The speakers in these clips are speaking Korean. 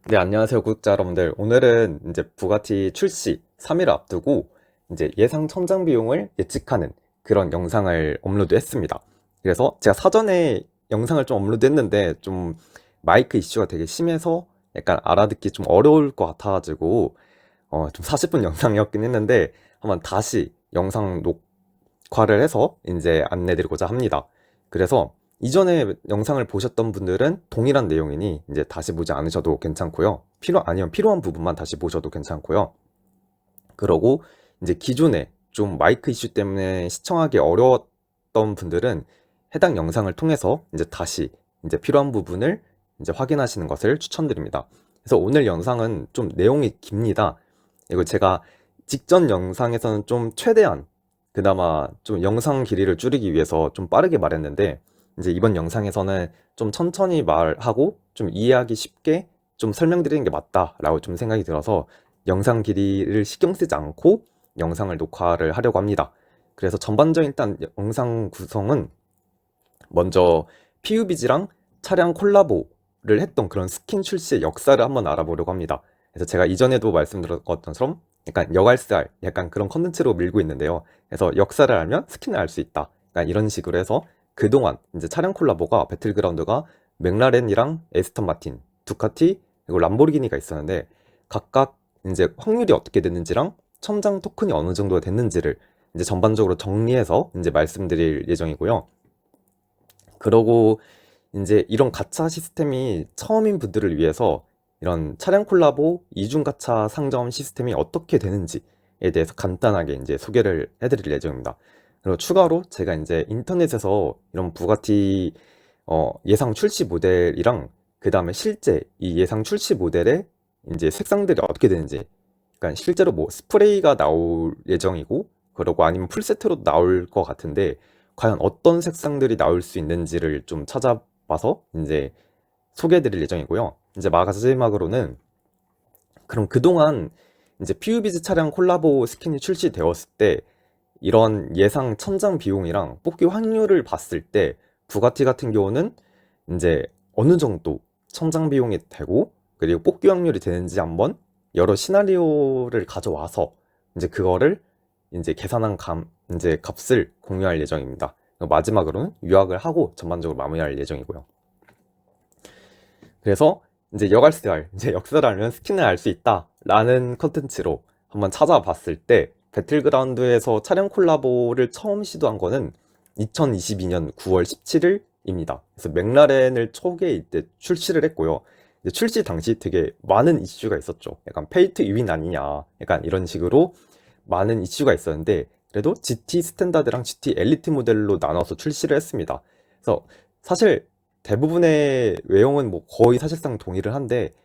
네, 안녕하세요, 구독자 여러분들. 오늘은 이제 부가티 출시 3일을 앞두고 이제 예상 천장 비용을 예측하는 그런 영상을 업로드했습니다. 그래서 제가 사전에 영상을 좀 업로드했는데 좀 마이크 이슈가 되게 심해서 약간 알아듣기 좀 어려울 것 같아가지고 좀 40분 영상이었긴 했는데 한번 다시 영상 녹화를 해서 이제 안내드리고자 합니다. 그래서 이전에 영상을 보셨던 분들은 동일한 내용이니 이제 다시 보지 않으셔도 괜찮고요. 아니면 필요한 부분만 다시 보셔도 괜찮고요. 그러고 이제 기존에 좀 마이크 이슈 때문에 시청하기 어려웠던 분들은 해당 영상을 통해서 이제 다시 이제 필요한 부분을 이제 확인하시는 것을 추천드립니다. 그래서 오늘 영상은 좀 내용이 깁니다. 이거 제가 직전 영상에서는 좀 최대한 그나마 좀 영상 길이를 줄이기 위해서 좀 빠르게 말했는데 이제 이번 영상에서는 좀 천천히 말하고 좀 이해하기 쉽게 좀 설명드리는 게 맞다라고 좀 생각이 들어서 영상 길이를 신경 쓰지 않고 영상을 녹화를 하려고 합니다. 그래서 전반적인 일단 영상 구성은 먼저 PUBG랑 차량 콜라보를 했던 그런 스킨 출시의 역사를 한번 알아보려고 합니다. 그래서 제가 이전에도 말씀드렸던 것처럼 약간 여갈스알 약간 그런 컨텐츠로 밀고 있는데요. 그래서 역사를 알면 스킨을 알 수 있다. 약간 이런 식으로 해서 그동안 이제 차량 콜라보가 배틀그라운드가 맥라렌이랑 에스턴 마틴, 두카티 그리고 람보르기니가 있었는데 각각 이제 확률이 어떻게 됐는지랑 첨장 토큰이 어느 정도가 됐는지를 이제 전반적으로 정리해서 이제 말씀드릴 예정이고요. 그러고 이제 이런 가차 시스템이 처음인 분들을 위해서 이런 차량 콜라보 이중 가차 상점 시스템이 어떻게 되는지에 대해서 간단하게 이제 소개를 해드릴 예정입니다. 그리고 추가로 제가 이제 인터넷에서 이런 부가티 예상 출시 모델이랑 그 다음에 실제 이 예상 출시 모델의 이제 색상들이 어떻게 되는지, 그러니까 실제로 뭐 스프레이가 나올 예정이고 그러고 아니면 풀세트로 나올 것 같은데 과연 어떤 색상들이 나올 수 있는지를 좀 찾아봐서 이제 소개해드릴 예정이고요. 이제 마지막으로는 그럼 그동안 이제 PUBG 차량 콜라보 스킨이 출시되었을 때 이런 예상 천장 비용이랑 뽑기 확률을 봤을 때 부가티 같은 경우는 이제 어느 정도 천장 비용이 되고 그리고 뽑기 확률이 되는지 한번 여러 시나리오를 가져와서 이제 그거를 이제 계산한 이제 값을 공유할 예정입니다. 마지막으로는 요약을 하고 전반적으로 마무리할 예정이고요. 그래서 이제 여갈스알, 이제 역사를 알면 스킨을 알 수 있다라는 컨텐츠로 한번 찾아봤을 때 배틀그라운드에서 차량 콜라보를 처음 시도한 거는 2022년 9월 17일입니다. 그래서 맥라렌을 초기에 이때 출시를 했고요. 이제 출시 당시 되게 많은 이슈가 있었죠. 약간 페이트 위인 아니냐, 약간 이런 식으로 많은 이슈가 있었는데 그래도 GT 스탠다드랑 GT 엘리트 모델로 나눠서 출시를 했습니다. 그래서 사실 대부분의 외형은 뭐 거의 사실상 동일을 한데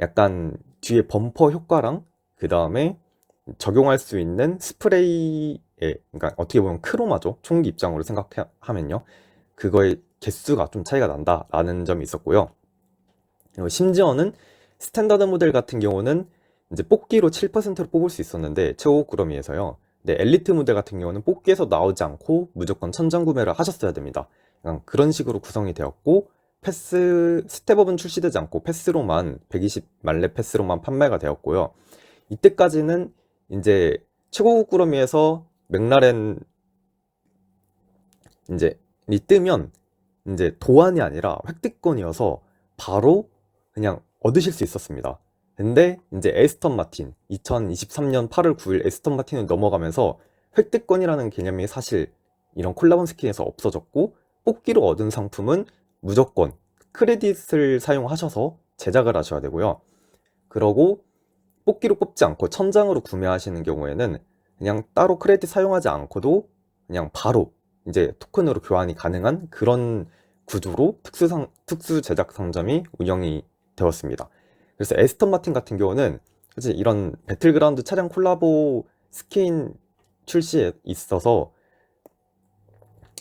약간 뒤에 범퍼 효과랑 그 다음에 적용할 수 있는 스프레이에, 그러니까 어떻게 보면 크로마죠. 총기 입장으로 생각하면요. 그거의 개수가 좀 차이가 난다라는 점이 있었고요. 그리고 심지어는 스탠다드 모델 같은 경우는 이제 뽑기로 7%로 뽑을 수 있었는데 최고 구러미에서요. 근데 엘리트 모델 같은 경우는 뽑기에서 나오지 않고 무조건 천장 구매를 하셨어야 됩니다. 그런 식으로 구성이 되었고 스텝업은 출시되지 않고 패스로만 120만렙 패스로만 판매가 되었고요. 이때까지는 이제 최고급 구러미에서 맥라렌 이제 이 뜨면 이제 도안이 아니라 획득권이어서 바로 그냥 얻으실 수 있었습니다. 근데 이제 에스턴 마틴 2023년 8월 9일 에스턴 마틴을 넘어가면서 획득권이라는 개념이 사실 이런 콜라본 스킨에서 없어졌고 뽑기로 얻은 상품은 무조건 크레딧을 사용하셔서 제작을 하셔야 되고요. 그러고 뽑기로 뽑지 않고 천장으로 구매하시는 경우에는 그냥 따로 크레딧 사용하지 않고도 그냥 바로 이제 토큰으로 교환이 가능한 그런 구조로 특수 제작 상점이 운영이 되었습니다. 그래서 에스턴 마틴 같은 경우는 사실 이런 배틀그라운드 차량 콜라보 스킨 출시에 있어서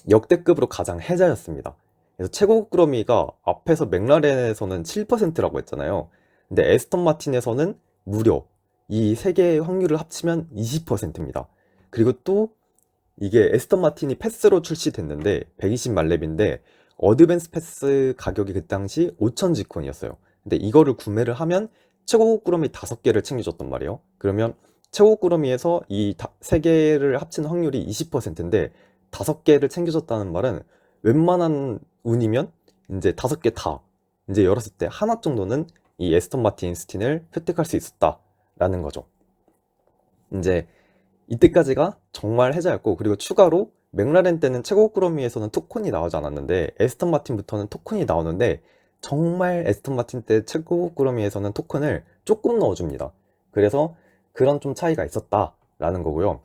역대급으로 가장 혜자였습니다. 그래서 최고급 구러미가 앞에서 맥라렌에서는 7%라고 했잖아요. 근데 에스턴 마틴에서는 무려 이 세 개의 확률을 합치면 20%입니다. 그리고 또 이게 에스턴 마틴이 패스로 출시됐는데 120만렙인데 어드밴스 패스 가격이 그 당시 5,000 지콘이었어요. 근데 이거를 구매를 하면 최고급 꾸러미 5개를 챙겨줬단 말이에요. 그러면 최고급 꾸러미에서 이 3개를 합친 확률이 20%인데 5개를 챙겨줬다는 말은 웬만한 운이면 이제 5개 다 이제 열었을 때 하나 정도는 이 에스턴 마틴 스틴을 획득할 수 있었다라는 거죠. 이제 이때까지가 정말 해자였고, 그리고 추가로 맥라렌 때는 최고급 꾸러미에서는 토큰이 나오지 않았는데 에스턴 마틴부터는 토큰이 나오는데, 정말 에스턴 마틴 때 최고급 꾸러미에서는 토큰을 조금 넣어줍니다. 그래서 그런 좀 차이가 있었다라는 거고요.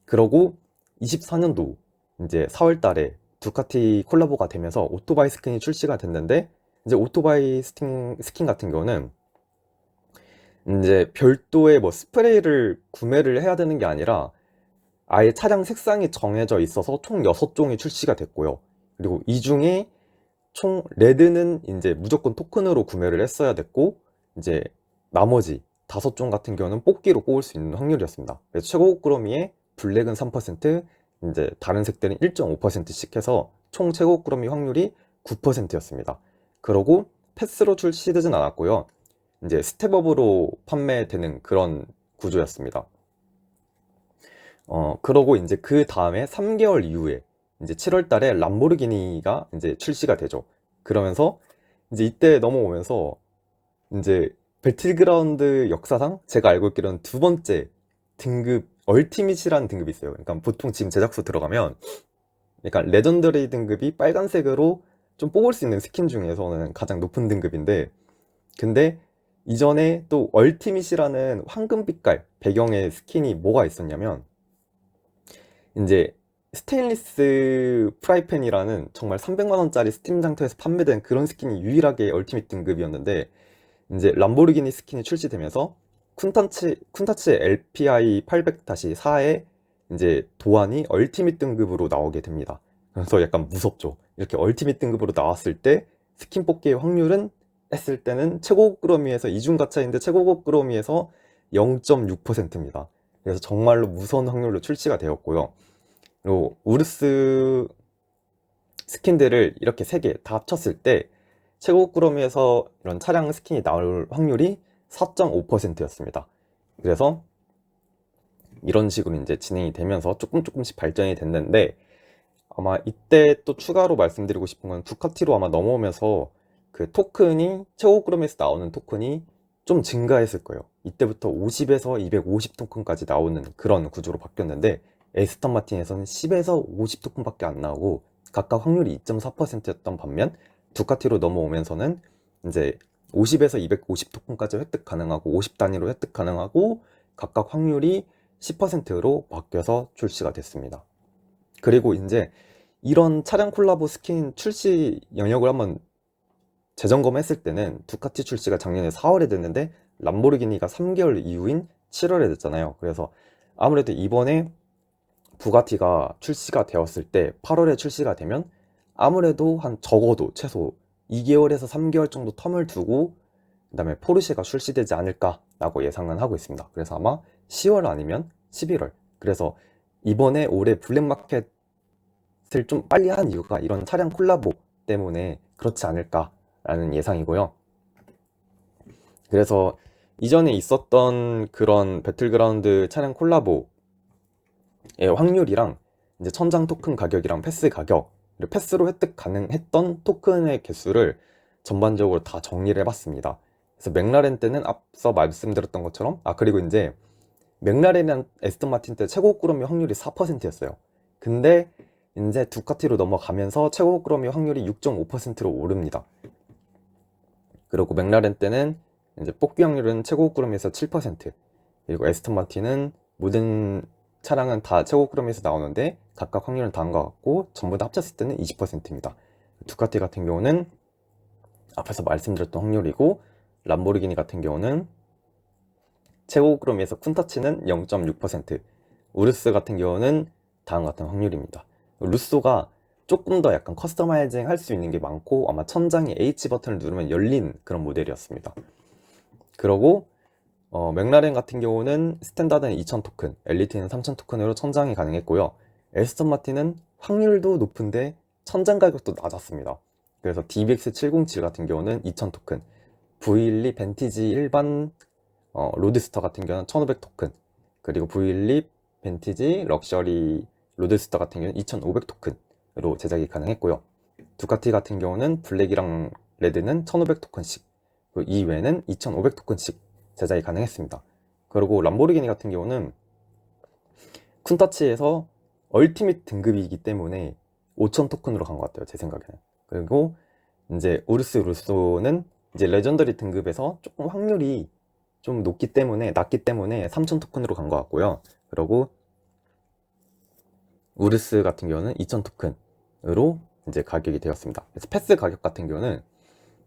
그러고 24년도 이제 4월 달에 두카티 콜라보가 되면서 오토바이 스킨이 출시가 됐는데, 이제 오토바이 스킨 같은 경우는 이제 별도의 뭐 스프레이를 구매를 해야 되는 게 아니라 아예 차량 색상이 정해져 있어서 총 6종이 출시가 됐고요. 그리고 이 중에 총 레드는 이제 무조건 토큰으로 구매를 했어야 됐고, 이제 나머지 5종 같은 경우는 뽑기로 뽑을 수 있는 확률이었습니다. 그래서 최고급 꾸러미의 블랙은 3%, 이제 다른 색들은 1.5%씩 해서 총 최고급 꾸러미 확률이 9%였습니다. 그러고 패스로 출시되진 않았고요. 이제 스텝업으로 판매되는 그런 구조였습니다. 그러고 이제 그 다음에 3개월 이후에 이제 7월 달에 람보르기니가 이제 출시가 되죠. 그러면서 이제 이때 넘어오면서 이제 배틀그라운드 역사상 제가 알고 있기로는 2번째 등급 얼티밋이라는 등급이 있어요. 그러니까 보통 지금 제작소 들어가면 그러니까 레전더리 등급이 빨간색으로 좀 뽑을 수 있는 스킨 중에서는 가장 높은 등급인데, 근데 이전에 또 얼티밋이라는 황금빛깔 배경의 스킨이 뭐가 있었냐면, 이제 스테인리스 프라이팬이라는 정말 300만원짜리 스팀 상태에서 판매된 그런 스킨이 유일하게 얼티밋 등급이었는데, 이제 람보르기니 스킨이 출시되면서 쿤타치 LPI 800-4의 이제 도안이 얼티밋 등급으로 나오게 됩니다. 그래서 약간 무섭죠. 이렇게 얼티밋 등급으로 나왔을 때 스킨 뽑기의 확률은 했을 때는 최고급 꾸러미에서 이중 가차인데 최고급 꾸러미에서 0.6%입니다. 그래서 정말로 무서운 확률로 출시가 되었고요. 그리고 우르스 스킨들을 이렇게 3개 다 합쳤을 때 최고급 꾸러미에서 이런 차량 스킨이 나올 확률이 4.5%였습니다. 그래서 이런 식으로 이제 진행이 되면서 조금씩 발전이 됐는데, 아마 이때 또 추가로 말씀드리고 싶은 건 두카티로 아마 넘어오면서 그 토큰이 최고급 꾸러미에서 나오는 토큰이 좀 증가했을 거예요. 이때부터 50에서 250 토큰까지 나오는 그런 구조로 바뀌었는데, 에스턴 마틴에서는 10에서 50 토큰밖에 안 나오고 각각 확률이 2.4%였던 반면, 두카티로 넘어오면서는 이제 50에서 250 토큰까지 획득 가능하고 50 단위로 획득 가능하고 각각 확률이 10%로 바뀌어서 출시가 됐습니다. 그리고 이제 이런 차량 콜라보 스킨 출시 영역을 한번 재점검했을 때는 두카티 출시가 작년에 4월에 됐는데 람보르기니가 3개월 이후인 7월에 됐잖아요. 그래서 아무래도 이번에 부가티가 출시가 되었을 때 8월에 출시가 되면 아무래도 한 적어도 최소 2개월에서 3개월 정도 텀을 두고 그다음에 포르쉐가 출시되지 않을까라고 예상은 하고 있습니다. 그래서 아마 10월 아니면 11월. 그래서 이번에 올해 블랙마켓을 좀 빨리 한 이유가 이런 차량 콜라보 때문에 그렇지 않을까라는 예상이고요. 그래서 이전에 있었던 그런 배틀그라운드 차량 콜라보의 확률이랑 이제 천장 토큰 가격이랑 패스 가격, 그리고 패스로 획득 가능했던 토큰의 개수를 전반적으로 다 정리를 해봤습니다. 그래서 맥라렌 때는 앞서 말씀드렸던 것처럼, 그리고 이제 맥라렌이랑 에스턴 마틴 때 최고급 꾸러미 확률이 4%였어요. 근데 이제 두카티로 넘어가면서 최고급 꾸러미 확률이 6.5%로 오릅니다. 그리고 맥라렌 때는 이제 뽑기 확률은 최고급 꾸러미에서 7%, 그리고 에스턴 마틴은 모든 차량은 다 최고급 꾸러미에서 나오는데 각각 확률은 다른 것 같고 전부 다 합쳤을 때는 20%입니다. 두카티 같은 경우는 앞에서 말씀드렸던 확률이고, 람보르기니 같은 경우는 최고급 꾸러미에서 쿤타치는 0.6%, 우르스 같은 경우는 다음과 같은 확률입니다. 루쏘가 조금 더 약간 커스터마이징 할 수 있는 게 많고 아마 천장에 H 버튼을 누르면 열린 그런 모델이었습니다. 그러고 맥라렌 같은 경우는 스탠다드는 2000 토큰, 엘리트는 3000 토큰으로 천장이 가능했고요. 에스턴 마틴은 확률도 높은데 천장 가격도 낮았습니다. 그래서 DBX707 같은 경우는 2000 토큰, V12 벤티지 일반 로드스터 같은 경우는 1500 토큰, 그리고 V12 벤티지 럭셔리 로드스터 같은 경우는 2500 토큰으로 제작이 가능했고요. 두카티 같은 경우는 블랙이랑 레드는 1500 토큰씩, 그리고 이외에는 2500 토큰씩 제작이 가능했습니다. 그리고 람보르기니 같은 경우는 쿤타치에서 얼티밋 등급이기 때문에 5000 토큰으로 간 것 같아요, 제 생각에는. 그리고 이제 우르스 루소는 이제 레전더리 등급에서 조금 확률이 좀 낮기 때문에 3000 토큰으로 간 것 같고요. 그리고 우르스 같은 경우는 2000 토큰으로 이제 가격이 되었습니다. 그래서 패스 가격 같은 경우는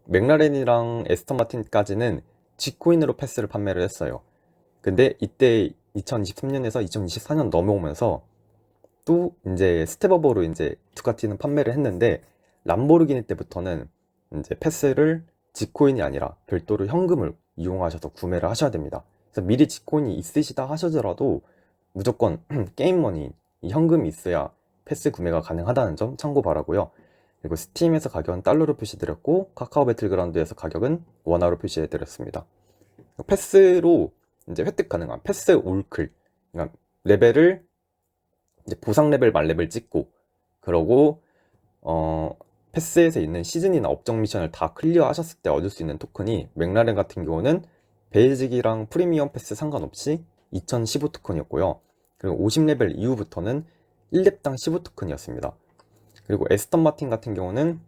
맥라렌이랑 에스턴 마틴까지는 G코인으로 패스를 판매를 했어요. 근데 이때 2023년에서 2024년 넘어오면서 또 이제 스텝업으로 이제 두카티는 판매를 했는데, 람보르기니 때부터는 이제 패스를 G코인이 아니라 별도로 현금을 이용하셔서 구매를 하셔야 됩니다. 그래서 미리 G코인이 있으시다 하셔더라도 무조건 게임머니, 이 현금이 있어야 패스 구매가 가능하다는 점 참고 바라고요. 그리고 스팀에서 가격은 달러로 표시드렸고, 카카오 배틀그라운드에서 가격은 원화로 표시해드렸습니다. 패스로 이제 획득 가능한 패스 올클, 그러니까 레벨을 이제 보상 레벨 만 레벨 찍고, 그러고 패스에서 있는 시즌이나 업적 미션을 다 클리어 하셨을 때 얻을 수 있는 토큰이, 맥라렌 같은 경우는 베이직이랑 프리미엄 패스 상관없이 2015 토큰이었고요. 그리고 50레벨 이후부터는 1렙당 15 토큰이었습니다. 그리고 에스턴 마틴 같은 경우는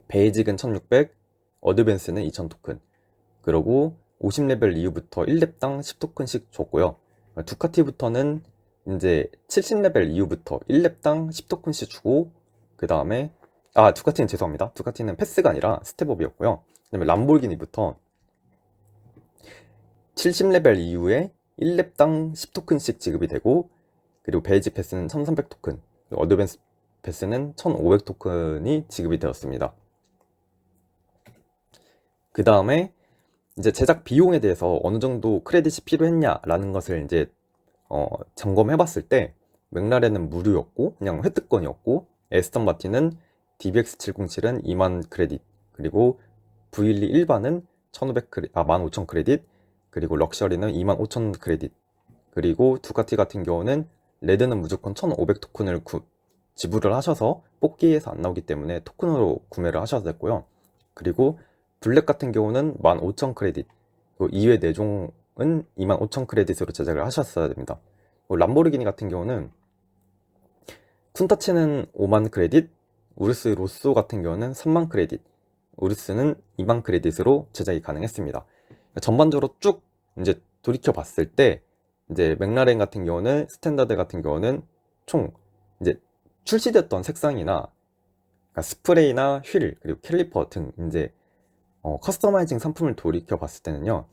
베이직은 1600, 어드밴스는 2000 토큰, 그리고 50레벨 이후부터 1렙당 10토큰씩 줬고요. 두카티부터는 이제 70레벨 이후부터 1렙당 10토큰씩 주고, 그 다음에 두카티는 죄송합니다. 두카티는 패스가 아니라 스텝업이었고요. 그 다음에 람보르기니부터 70레벨 이후에 1렙당 10토큰씩 지급이 되고, 그리고 베이직 패스는 1300 토큰, 어드밴스 패스는 1500 토큰이 지급이 되었습니다. 그 다음에 이제 제작 비용에 대해서 어느 정도 크레딧이 필요했냐라는 것을 이제 점검해 봤을 때, 맥라렌은 무료였고 그냥 획득권이었고, 에스턴 마틴은 DBX707은 2만 크레딧, 그리고 V12 일반은 1500 크레딧, 그리고 럭셔리는 25000 크레딧, 그리고 두카티 같은 경우는 레드는 무조건 1500 토큰을 지불을 하셔서 뽑기에서 안 나오기 때문에 토큰으로 구매를 하셔야 됐고요. 그리고 블랙 같은 경우는 15000 크레딧, 그리고 2회 내종은 25000 크레딧으로 제작을 하셨어야 됩니다. 람보르기니 같은 경우는 쿤타치는 5만 크레딧, 우르스 로쏘 같은 경우는 3만 크레딧, 우르스는 2만 크레딧으로 제작이 가능했습니다. 전반적으로 쭉 이제 돌이켜 봤을 때, 이제 맥라렌 같은 경우는, 스탠다드 같은 경우는 총 이제 출시됐던 색상이나, 그러니까 스프레이나 휠, 그리고 캘리퍼 등 이제 커스터마이징 상품을 돌이켜 봤을 때는요,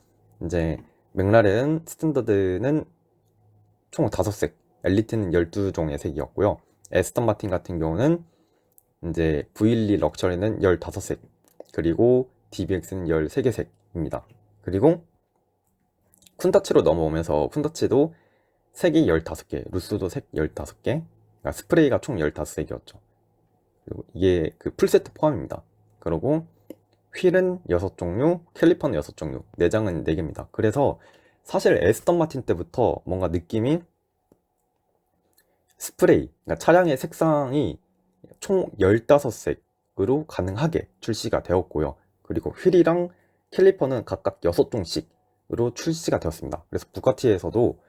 이제 맥라렌 스탠다드는 총 5색, 엘리트는 12종의 색이었고요. 에스턴 마틴 같은 경우는 이제 V12 럭셔리는 15색, 그리고 DBX는 13개 색입니다. 그리고 쿤타치로 넘어오면서, 쿤타치도 색이 15개, 루스도 색 15개, 그러니까 스프레이가 총 15색이었죠. 그리고 이게 그 풀세트 포함입니다. 그리고 휠은 6종류, 캘리퍼는 6종류, 내장은 4개입니다. 그래서 사실 에스턴 마틴 때부터 뭔가 느낌이 스프레이, 그러니까 차량의 색상이 총 15색으로 가능하게 출시가 되었고요. 그리고 휠이랑 캘리퍼는 각각 6종씩으로 출시가 되었습니다. 그래서 부가티에서도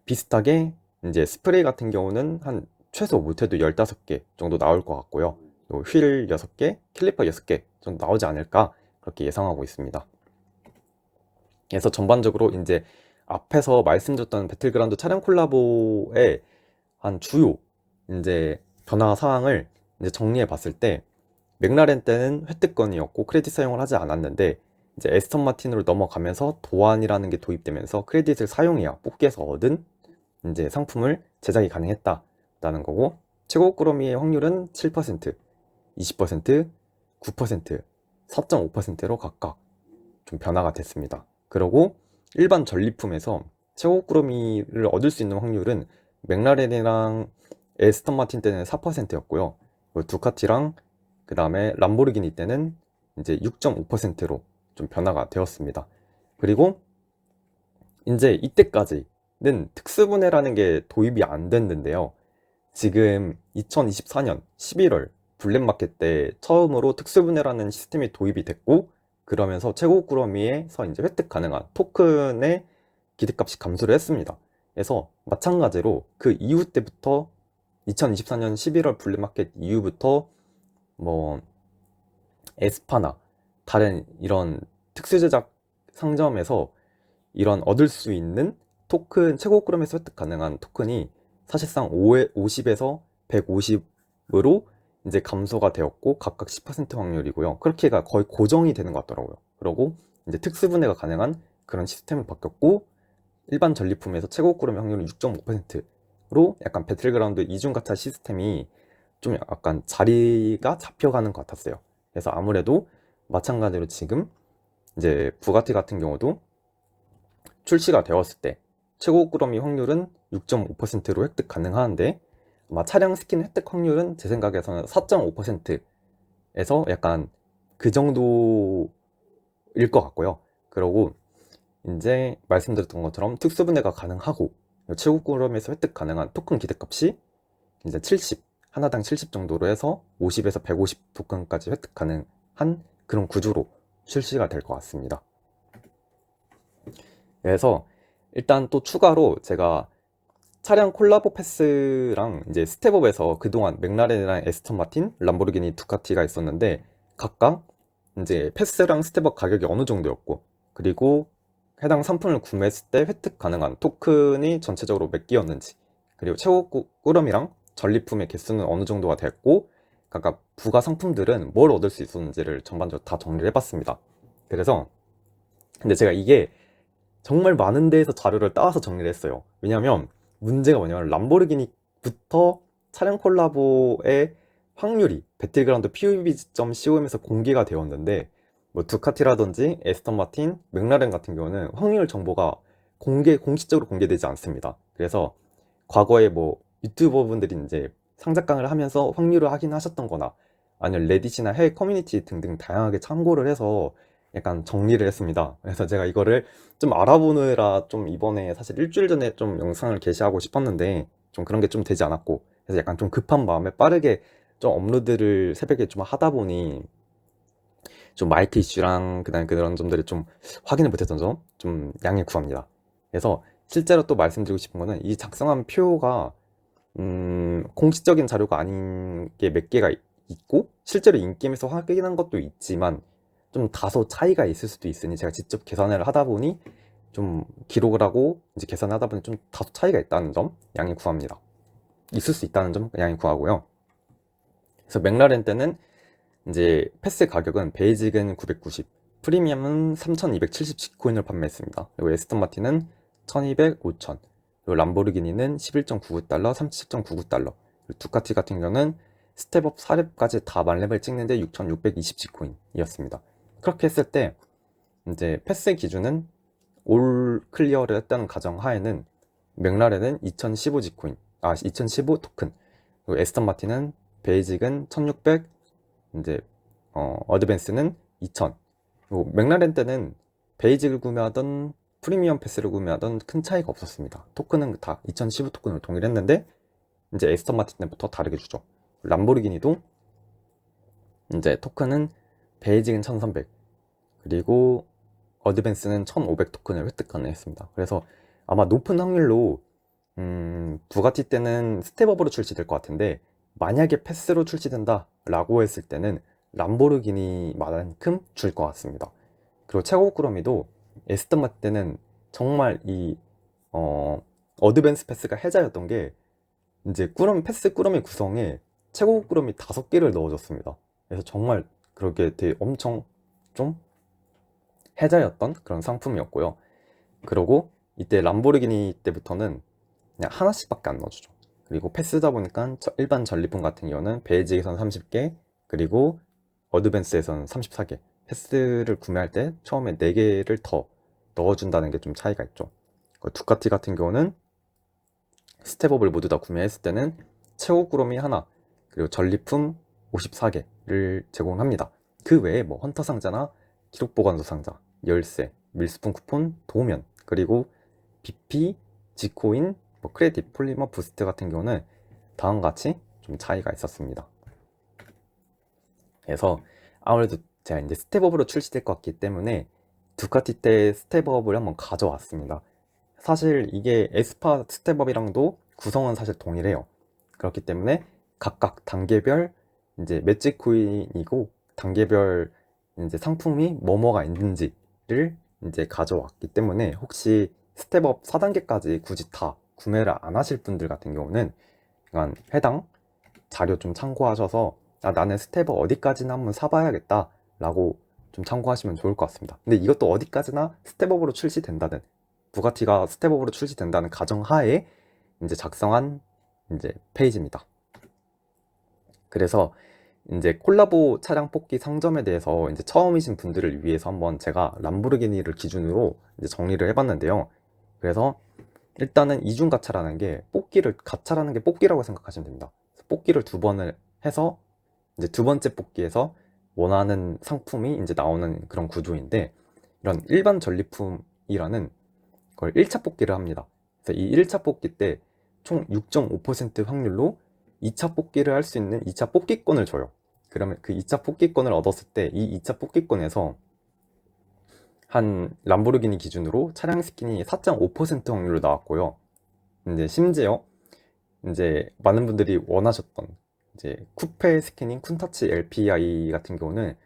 비슷하게 이제 스프레이 같은 경우는 한 최소 못해도 15개 정도 나올 것 같고요. 휠 6개, 캘리퍼 6개 정도 나오지 않을까, 그렇게 예상하고 있습니다. 그래서 전반적으로 이제 앞에서 말씀드렸던 배틀그라운드 차량 콜라보의 한 주요 이제 변화 사항을 이제 정리해 봤을 때, 맥라렌 때는 획득권이었고 크레딧 사용을 하지 않았는데, 이제 에스턴 마틴으로 넘어가면서 도안이라는 게 도입되면서 크레딧을 사용해야 뽑기에서 얻은 이제 상품을 제작이 가능했다라는 거고, 최고 꾸러미의 확률은 7%, 20%, 9%, 4.5%로 각각 좀 변화가 됐습니다. 그리고 일반 전리품에서 최고 꾸러미를 얻을 수 있는 확률은 맥라렌이랑 에스턴 마틴 때는 4%였고요. 두카티랑 그 다음에 람보르기니 때는 이제 6.5%로 좀 변화가 되었습니다. 그리고 이제 이때까지는 특수분해라는 게 도입이 안 됐는데요. 지금 2024년 11월 블랙마켓 때 처음으로 특수분해라는 시스템이 도입이 됐고, 그러면서 최고 꾸러미에서 이제 획득 가능한 토큰의 기대값이 감소를 했습니다. 그래서 마찬가지로 그 이후 때부터 2024년 11월 블랙마켓 이후부터 뭐 에스파나 다른 이런 특수제작 상점에서 이런 얻을 수 있는 토큰, 최고 꾸러미에서 획득 가능한 토큰이 사실상 50에서 150으로 이제 감소가 되었고, 각각 10% 확률이고요. 그렇게가 거의 고정이 되는 것 같더라고요. 그리고 이제 특수분해가 가능한 그런 시스템이 바뀌었고, 일반 전리품에서 최고 꾸러미 확률은 6.5%로 약간 배틀그라운드 이중가차 시스템이 좀 약간 자리가 잡혀가는 것 같았어요. 그래서 아무래도 마찬가지로 지금 이제 부가티 같은 경우도 출시가 되었을 때 최고 꾸러미 확률은 6.5%로 획득 가능하는데, 아마 차량 스킨 획득 확률은 제 생각에서는 4.5%에서 약간 그 정도일 것 같고요. 그리고 이제 말씀드렸던 것처럼 특수분해가 가능하고 최고 꾸러미에서 획득 가능한 토큰 기대값이 이제 70, 하나당 70 정도로 해서 50에서 150 토큰까지 획득 가능한 그런 구조로 출시가 될 것 같습니다. 그래서 일단 또 추가로 제가 차량 콜라보 패스랑 이제 스텝업에서 그동안 맥라렌이랑 에스턴 마틴, 람보르기니, 두카티가 있었는데, 각각 이제 패스랑 스텝업 가격이 어느 정도였고, 그리고 해당 상품을 구매했을 때 획득 가능한 토큰이 전체적으로 몇 개였는지, 그리고 최고 꾸러미랑 전리품의 개수는 어느 정도가 됐고, 각각 부가 상품들은 뭘 얻을 수 있었는지를 전반적으로 다 정리를 해봤습니다. 그래서 근데 제가 이게 정말 많은 데에서 자료를 따와서 정리를 했어요. 왜냐면 문제가 뭐냐면 람보르기니부터 차량 콜라보의 확률이 배틀그라운드 PUBG.com에서 공개가 되었는데, 뭐 두카티라든지 에스턴 마틴, 맥라렌 같은 경우는 확률 정보가 공식적으로 공개되지 않습니다. 그래서 과거에 뭐 유튜버분들이 이제 상작강을 하면서 확률을 확인하셨던 거나, 아니면 레딧이나 해외 커뮤니티 등등 다양하게 참고를 해서 약간 정리를 했습니다. 그래서 제가 이거를 좀 알아보느라 좀 이번에 사실 일주일 전에 좀 영상을 게시하고 싶었는데 좀 그런 게 좀 되지 않았고, 그래서 약간 좀 급한 마음에 빠르게 좀 업로드를 새벽에 좀 하다 보니 좀 마이크 이슈랑 그다음에 그런 점들을 좀 확인을 못했던 점 좀 양해 구합니다. 그래서 실제로 또 말씀드리고 싶은 거는, 이 작성한 표가 공식적인 자료가 아닌 게 몇 개가 있고, 실제로 인게임에서 확인한 것도 있지만 좀 다소 차이가 있을 수도 있으니, 제가 직접 계산을 하다 보니 좀 기록을 하고 이제 계산을 하다 보니 좀 다소 차이가 있다는 점 양해 구합니다. 있을 수 있다는 점 양해 구하고요. 그래서 맥라렌 때는 이제 패스 가격은 베이직은 990, 프리미엄은 3270 G코인을 판매했습니다. 그리고 에스턴 마틴은 1200, 5000, 그리고 람보르기니는 11.99달러, 37.99달러, 두카티 같은 경우는 스텝업 4렙까지 다 만렙을 찍는데 6620 G코인이었습니다. 그렇게 했을 때 이제 패스 기준은 올 클리어를 했다는 가정 하에는 맥라렌은 2015 G코인, 2015 토큰, 그리고 에스턴 마틴은 베이직은 1600, 이제 어드밴스는 2000. 그리고 맥라렌 때는 베이직을 구매하던 프리미엄 패스를 구매하던 큰 차이가 없었습니다. 토큰은 다 2015 토큰으로 동일했는데, 이제 에스턴 마틴 때부터 다르게 주죠. 람보르기니도 이제 토큰은 베이직은 1300, 그리고 어드밴스는 1500 토큰을 획득 가능했습니다. 그래서 아마 높은 확률로 부가티 때는 스텝업으로 출시될 것 같은데, 만약에 패스로 출시된다 라고 했을 때는 람보르기니만큼 줄 것 같습니다. 그리고 최고 꾸러미도 에스턴 마틴 때는 정말 이 어드밴스 패스가 해자였던 게, 이제 꾸러미 구성에 최고 꾸러미 5개를 넣어줬습니다. 그래서 정말 그렇게 되게 엄청 좀 해자였던 그런 상품이었고요. 그리고 이때 람보르기니 때부터는 그냥 하나씩밖에 안 넣어주죠. 그리고 패스다 보니까 일반 전리품 같은 경우는 베이직에선 30개, 그리고 어드밴스에선 34개, 패스를 구매할 때 처음에 4개를 더 넣어준다는 게 좀 차이가 있죠. 두카티 같은 경우는 스텝업을 모두 다 구매했을 때는 최고 꾸러미 하나, 그리고 전리품 54개를 제공합니다. 그 외에 뭐 헌터 상자나 기록 보관도 상자, 열쇠, 밀수품 쿠폰, 도면, 그리고 BP, 지코인, 뭐 크레딧, 폴리머, 부스트 같은 경우는 다음과 같이 좀 차이가 있었습니다. 그래서 아무래도 제가 이제 스텝업으로 출시될 것 같기 때문에 두카티 때 스텝업을 한번 가져왔습니다. 사실 이게 에스파 스텝업이랑도 구성은 사실 동일해요. 그렇기 때문에 각각 단계별 이제 매직 코인이고 단계별 이제 상품이 뭐뭐가 있는지를 이제 가져왔기 때문에 혹시 스텝업 4단계까지 굳이 다 구매를 안 하실 분들 같은 경우는 약간 해당 자료 좀 참고하셔서 나는 스텝업 어디까지나 한번 사봐야겠다 라고 좀 참고하시면 좋을 것 같습니다. 근데 이것도 어디까지나 스텝업으로 출시된다는, 부가티가 스텝업으로 출시된다는 가정하에 이제 작성한 이제 페이지입니다. 그래서 이제 콜라보 차량 뽑기 상점에 대해서 이제 처음이신 분들을 위해서 한번 제가 람보르기니를 기준으로 이제 정리를 해봤는데요. 그래서 일단은 이중 가차라는 게 가차라는 게 뽑기라고 생각하시면 됩니다. 뽑기를 2번을 해서 이제 2번째 뽑기에서 원하는 상품이 이제 나오는 그런 구조인데, 이런 일반 전리품이라는 걸 1차 뽑기를 합니다. 그래서 이 1차 뽑기 때 총 6.5% 확률로 2차 뽑기를 할 수 있는 2차 뽑기권을 줘요. 그러면 그 2차 뽑기권을 얻었을 때 이 2차 뽑기권에서 한 람보르기니 기준으로 차량 스킨이 4.5% 확률로 나왔고요. 근데 심지어 이제 많은 분들이 원하셨던 이제 쿠페 스킨인 쿤타치 LPI 같은 경우는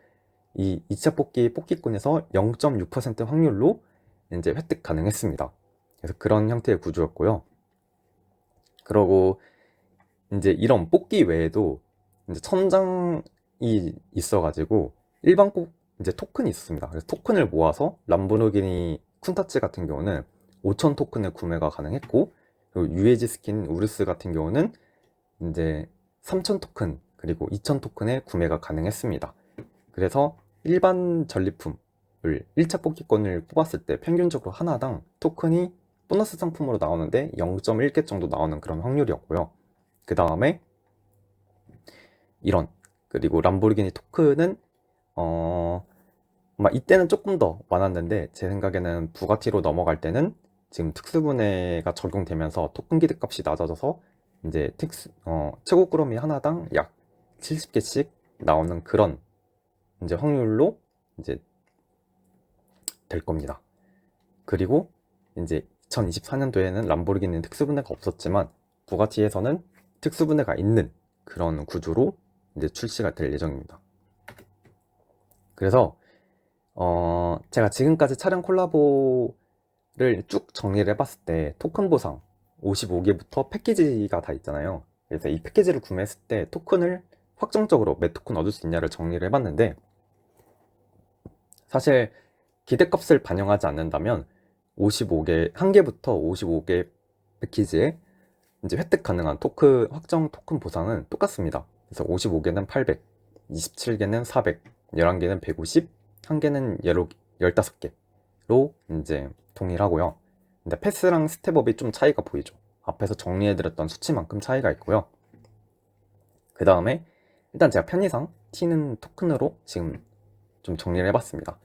이 2차 뽑기권에서 0.6% 확률로 이제 획득 가능했습니다. 그래서 그런 형태의 구조였고요. 그러고 이제 이런 뽑기 외에도 이제 천장이 있어가지고 일반 이제 토큰이 있습니다. 그래서 토큰을 모아서 람보르기니 쿤타치 같은 경우는 5,000 토큰의 구매가 가능했고, 그리고 UAG 스킨 우르스 같은 경우는 이제 3,000 토큰 그리고 2,000 토큰의 구매가 가능했습니다. 그래서 일반 전리품을 1차 뽑기권을 뽑았을 때 평균적으로 하나당 토큰이 보너스 상품으로 나오는데 0.1개 정도 나오는 그런 확률이었고요. 그 다음에 이런, 그리고 람보르기니 토큰은 아마 이때는 조금 더 많았는데 제 생각에는 부가티로 넘어갈 때는 지금 특수분해가 적용되면서 토큰 기대값이 낮아져서 이제 최고 꾸러미 하나당 약 70개씩 나오는 그런 이제 확률로 이제 될 겁니다. 그리고 이제 2024년도에는 람보르기니는 특수분해가 없었지만 부가티에서는 특수분해가 있는 그런 구조로 이제 출시가 될 예정입니다. 그래서 제가 지금까지 차량 콜라보를 쭉 정리를 해봤을 때 토큰 보상 55개부터 패키지가 다 있잖아요. 그래서 이 패키지를 구매했을 때 토큰을 확정적으로 몇 토큰 얻을 수 있냐를 정리를 해봤는데, 사실 기대값을 반영하지 않는다면 1 개부터 55개 패키지에 이제 획득 가능한 확정 토큰 보상은 똑같습니다. 그래서 55개는 800, 27개는 400, 11개는 150, 1개는 15개로 이제 동일하고요. 근데 패스랑 스텝업이 좀 차이가 보이죠. 앞에서 정리해드렸던 수치만큼 차이가 있고요. 그 다음에 일단 제가 편의상 T는 토큰으로 지금 좀 정리를 해봤습니다.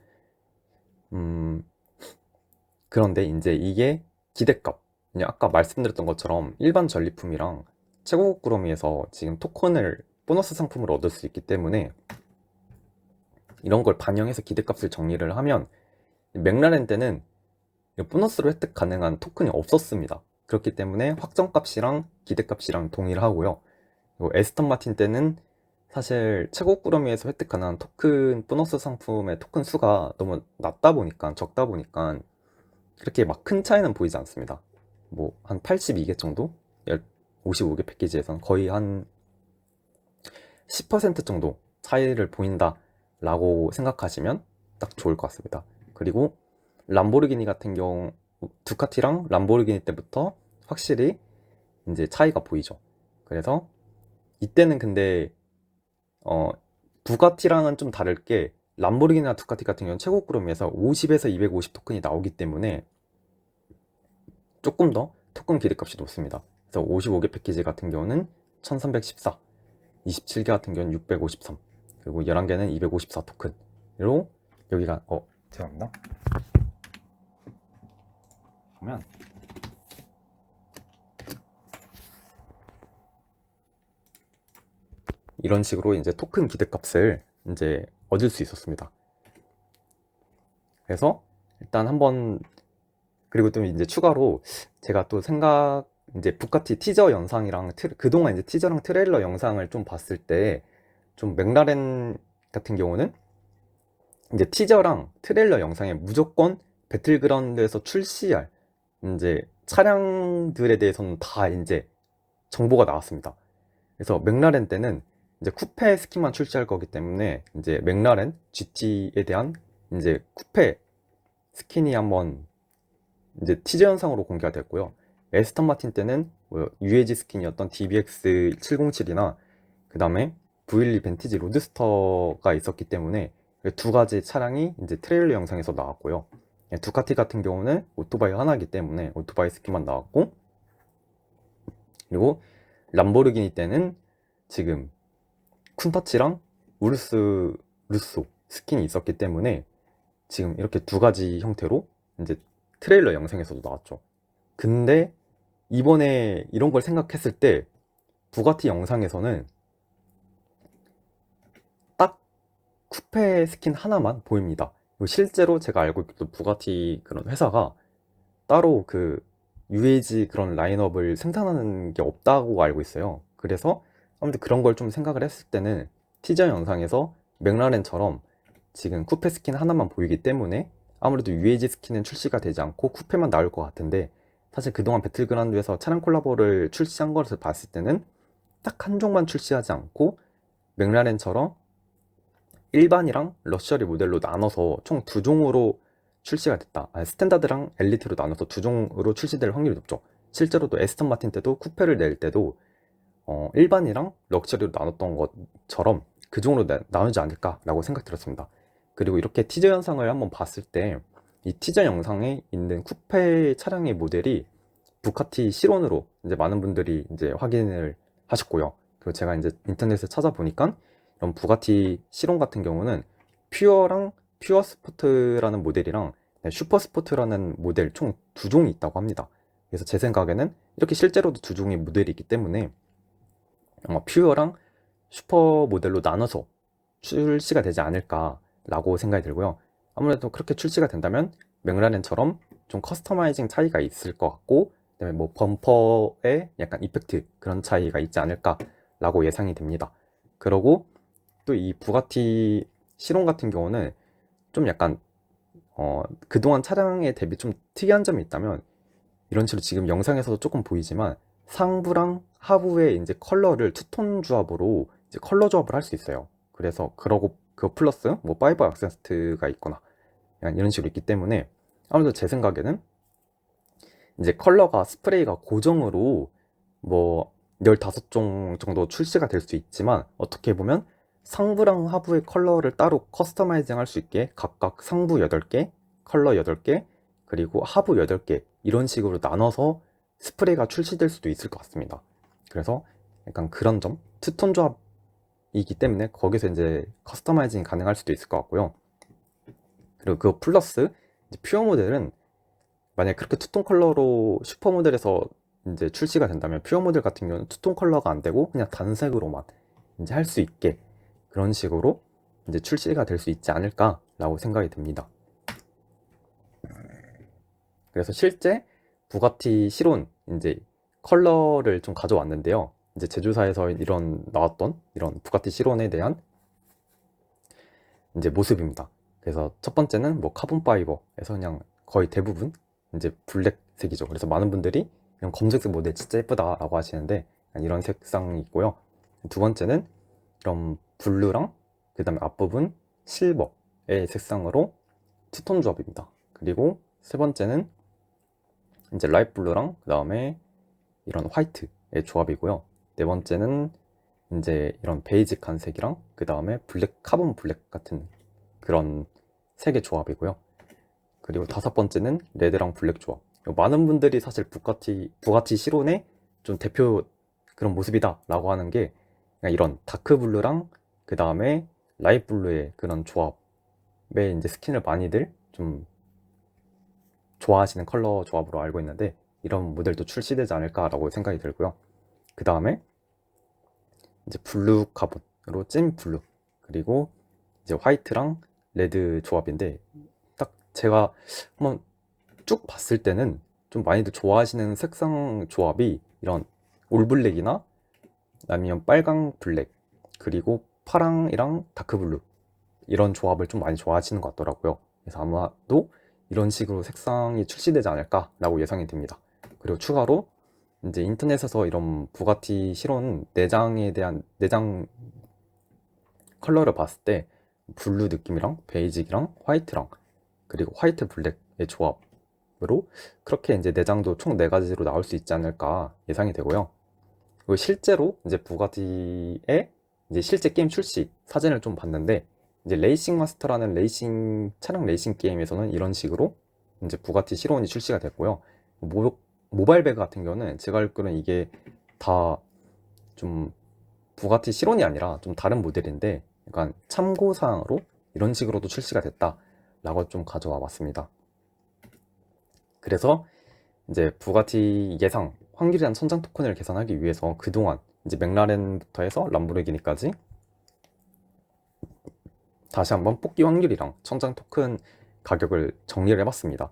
그런데 이제 이게 기대값, 그냥 아까 말씀드렸던 것처럼 일반 전리품이랑 최고급 구러미에서 지금 토큰을 보너스 상품으로 얻을 수 있기 때문에 이런 걸 반영해서 기대값을 정리를 하면 맥라렌 때는 보너스로 획득 가능한 토큰이 없었습니다. 그렇기 때문에 확정값이랑 기대값이랑 동일하고요. 그리고 에스턴 마틴 때는 사실 최고급 구러미에서 획득 가능한 토큰 보너스 상품의 토큰 수가 너무 적다 보니까 그렇게 막 큰 차이는 보이지 않습니다. 뭐 한 82개 정도? 55개 패키지에서는 거의 한 10% 정도 차이를 보인다 라고 생각하시면 딱 좋을 것 같습니다. 그리고 람보르기니 같은 경우 두카티랑 람보르기니 때부터 확실히 이제 차이가 보이죠. 그래서 이때는 근데 부가티랑은 좀 다를 게 람보르기니나 두카티 같은 경우는 최고 구름에서 50에서 250 토큰이 나오기 때문에 조금 더 토큰 기대값이 높습니다. 그래서 55개 패키지 같은 경우는 1314, 27개 같은 경우는 653, 그리고 11개는 254 토큰으로 여기가 죄송합니다. 보면 이런 식으로 이제 토큰 기대값을 이제 얻을 수 있었습니다. 그래서 일단 한번, 그리고 또 이제 추가로 제가 또 이제 부카티 티저 영상이랑 그동안 이제 티저랑 트레일러 영상을 좀 봤을 때 좀 맥라렌 같은 경우는 이제 티저랑 트레일러 영상에 무조건 배틀그라운드에서 출시할 이제 차량들에 대해서는 다 이제 정보가 나왔습니다. 그래서 맥라렌 때는 이제 쿠페 스킨만 출시할 거기 때문에 이제 맥라렌 GT에 대한 이제 쿠페 스킨이 한번 이제 티저 영상으로 공개가 됐고요. 에스턴 마틴 때는 뭐 UAG 스킨이었던 DBX 707이나 그 다음에 V12 벤티지 로드스터가 있었기 때문에 두 가지 차량이 이제 트레일러 영상에서 나왔고요. 두카티 같은 경우는 오토바이 하나이기 때문에 오토바이 스킨만 나왔고, 그리고 람보르기니 때는 지금 쿤타치랑 우르스 루소 스킨이 있었기 때문에 지금 이렇게 두 가지 형태로 이제 트레일러 영상에서도 나왔죠. 근데 이번에 이런 걸 생각했을 때 부가티 영상에서는 딱 쿠페 스킨 하나만 보입니다. 실제로 제가 알고 있던 부가티 그런 회사가 따로 그 UAG 그런 라인업을 생산하는 게 없다고 알고 있어요. 그래서 아무튼 그런 걸 좀 생각을 했을 때는 티저 영상에서 맥라렌처럼 지금 쿠페 스킨 하나만 보이기 때문에 아무래도 UAG 스킨은 출시가 되지 않고 쿠페만 나올 것 같은데, 사실 그동안 배틀그라운드에서 차량 콜라보를 출시한 것을 봤을 때는 딱 한 종만 출시하지 않고 맥라렌처럼 일반이랑 럭셔리 모델로 나눠서 총 두 종으로 출시가 됐다. 스탠다드랑 엘리트로 나눠서 두 종으로 출시될 확률이 높죠. 실제로도 에스턴 마틴 때도 쿠페를 낼 때도 일반이랑 럭셔리로 나눴던 것처럼 그 종으로 나누지 않을까라고 생각 들었습니다. 그리고 이렇게 티저 영상을 한번 봤을 때 이 티저 영상에 있는 쿠페 차량의 모델이 부카티 시론으로 이제 많은 분들이 이제 확인을 하셨고요. 그리고 제가 이제 인터넷에 찾아보니까 이런 부가티 시론 같은 경우는 퓨어 스포트라는 모델이랑 슈퍼 스포트라는 모델 총 두 종이 있다고 합니다. 그래서 제 생각에는 이렇게 실제로도 두 종의 모델이 있기 때문에 퓨어랑 슈퍼 모델로 나눠서 출시가 되지 않을까라고 생각이 들고요. 아무래도 그렇게 출시가 된다면 맥라렌처럼 좀 커스터마이징 차이가 있을 것 같고, 그다음에 뭐 범퍼에 약간 이펙트 그런 차이가 있지 않을까라고 예상이 됩니다. 그리고 또 이 부가티 시론 같은 경우는 좀 약간 그동안 차량에 대비 좀 특이한 점이 있다면, 이런 식으로 지금 영상에서도 조금 보이지만 상부랑 하부의 이제 컬러를 투톤 조합으로 이제 컬러 조합을 할 수 있어요. 그래서 그러고 그 플러스 뭐 파이버 악센트가 있거나 이런 식으로 있기 때문에 아무래도 제 생각에는 이제 컬러가 스프레이가 고정으로 뭐 15종 정도 출시가 될 수 있지만, 어떻게 보면 상부랑 하부의 컬러를 따로 커스터마이징 할 수 있게 각각 상부 8개, 컬러 8개, 그리고 하부 8개 이런 식으로 나눠서 스프레이가 출시될 수도 있을 것 같습니다. 그래서 약간 그런 점, 투톤 조합이기 때문에 거기서 이제 커스터마이징이 가능할 수도 있을 것 같고요. 그리고 그 플러스 이제 퓨어 모델은 만약에 그렇게 투톤 컬러로 슈퍼 모델에서 이제 출시가 된다면 퓨어 모델 같은 경우는 투톤 컬러가 안 되고 그냥 단색으로만 이제 할 수 있게 그런 식으로 이제 출시가 될 수 있지 않을까라고 생각이 듭니다. 그래서 실제 부가티 시론 이제 컬러를 좀 가져왔는데요. 이제 제조사에서 나왔던 이런 부가티 시론에 대한 이제 모습입니다. 그래서 첫 번째는 뭐 카본 파이버에서 그냥 거의 대부분 이제 블랙색이죠. 그래서 많은 분들이 이런 검정색 모델 진짜 예쁘다라고 하시는데 이런 색상이 있고요. 두 번째는 이런 블루랑 그 다음에 앞부분 실버의 색상으로 투톤 조합입니다. 그리고 세 번째는 이제 라이트 블루랑 그 다음에 이런 화이트의 조합이고요. 네 번째는 이제 이런 베이직한 색이랑 그 다음에 카본 블랙 같은 그런 색의 조합이고요. 그리고 다섯 번째는 레드랑 블랙 조합. 많은 분들이 사실 부가티 시론의 좀 대표 그런 모습이다 라고 하는 게 이런 다크 블루랑 그 다음에 라이트 블루의 그런 조합, 이제 스킨을 많이들 좀 좋아하시는 컬러 조합으로 알고 있는데 이런 모델도 출시되지 않을까라고 생각이 들고요. 그 다음에 이제 블루 카본으로 찐 블루, 그리고 이제 화이트랑 레드 조합인데 딱 제가 한번 쭉 봤을 때는 좀 많이들 좋아하시는 색상 조합이 이런 올블랙이나 아니면 빨강 블랙, 그리고 파랑이랑 다크블루, 이런 조합을 좀 많이 좋아하시는 것 같더라고요. 그래서 아마도 이런 식으로 색상이 출시되지 않을까라고 예상이 됩니다. 그리고 추가로 이제 인터넷에서 이런 부가티 시론 내장에 대한 내장 컬러를 봤을 때 블루 느낌이랑 베이직이랑 화이트랑 그리고 화이트 블랙의 조합으로 그렇게 이제 내장도 총 4가지로 나올 수 있지 않을까 예상이 되고요. 그리고 실제로 이제 부가티의 이제 실제 게임 출시 사진을 좀 봤는데 이제 레이싱 마스터라는 차량 레이싱 게임에서는 이런 식으로 이제 부가티 시론이 출시가 됐고요. 모바일 배그 같은 경우는 제가 알기로는 이게 다 좀 부가티 시론이 아니라 좀 다른 모델인데 약간 참고사항으로 이런 식으로도 출시가 됐다라고 좀 가져와 봤습니다. 그래서 이제 부가티 예상 확률이란 천장 토큰을 계산하기 위해서 그동안 이제 맥라렌부터 해서 람보르기니까지 다시 한번 뽑기 확률이랑 천장 토큰 가격을 정리를 해봤습니다.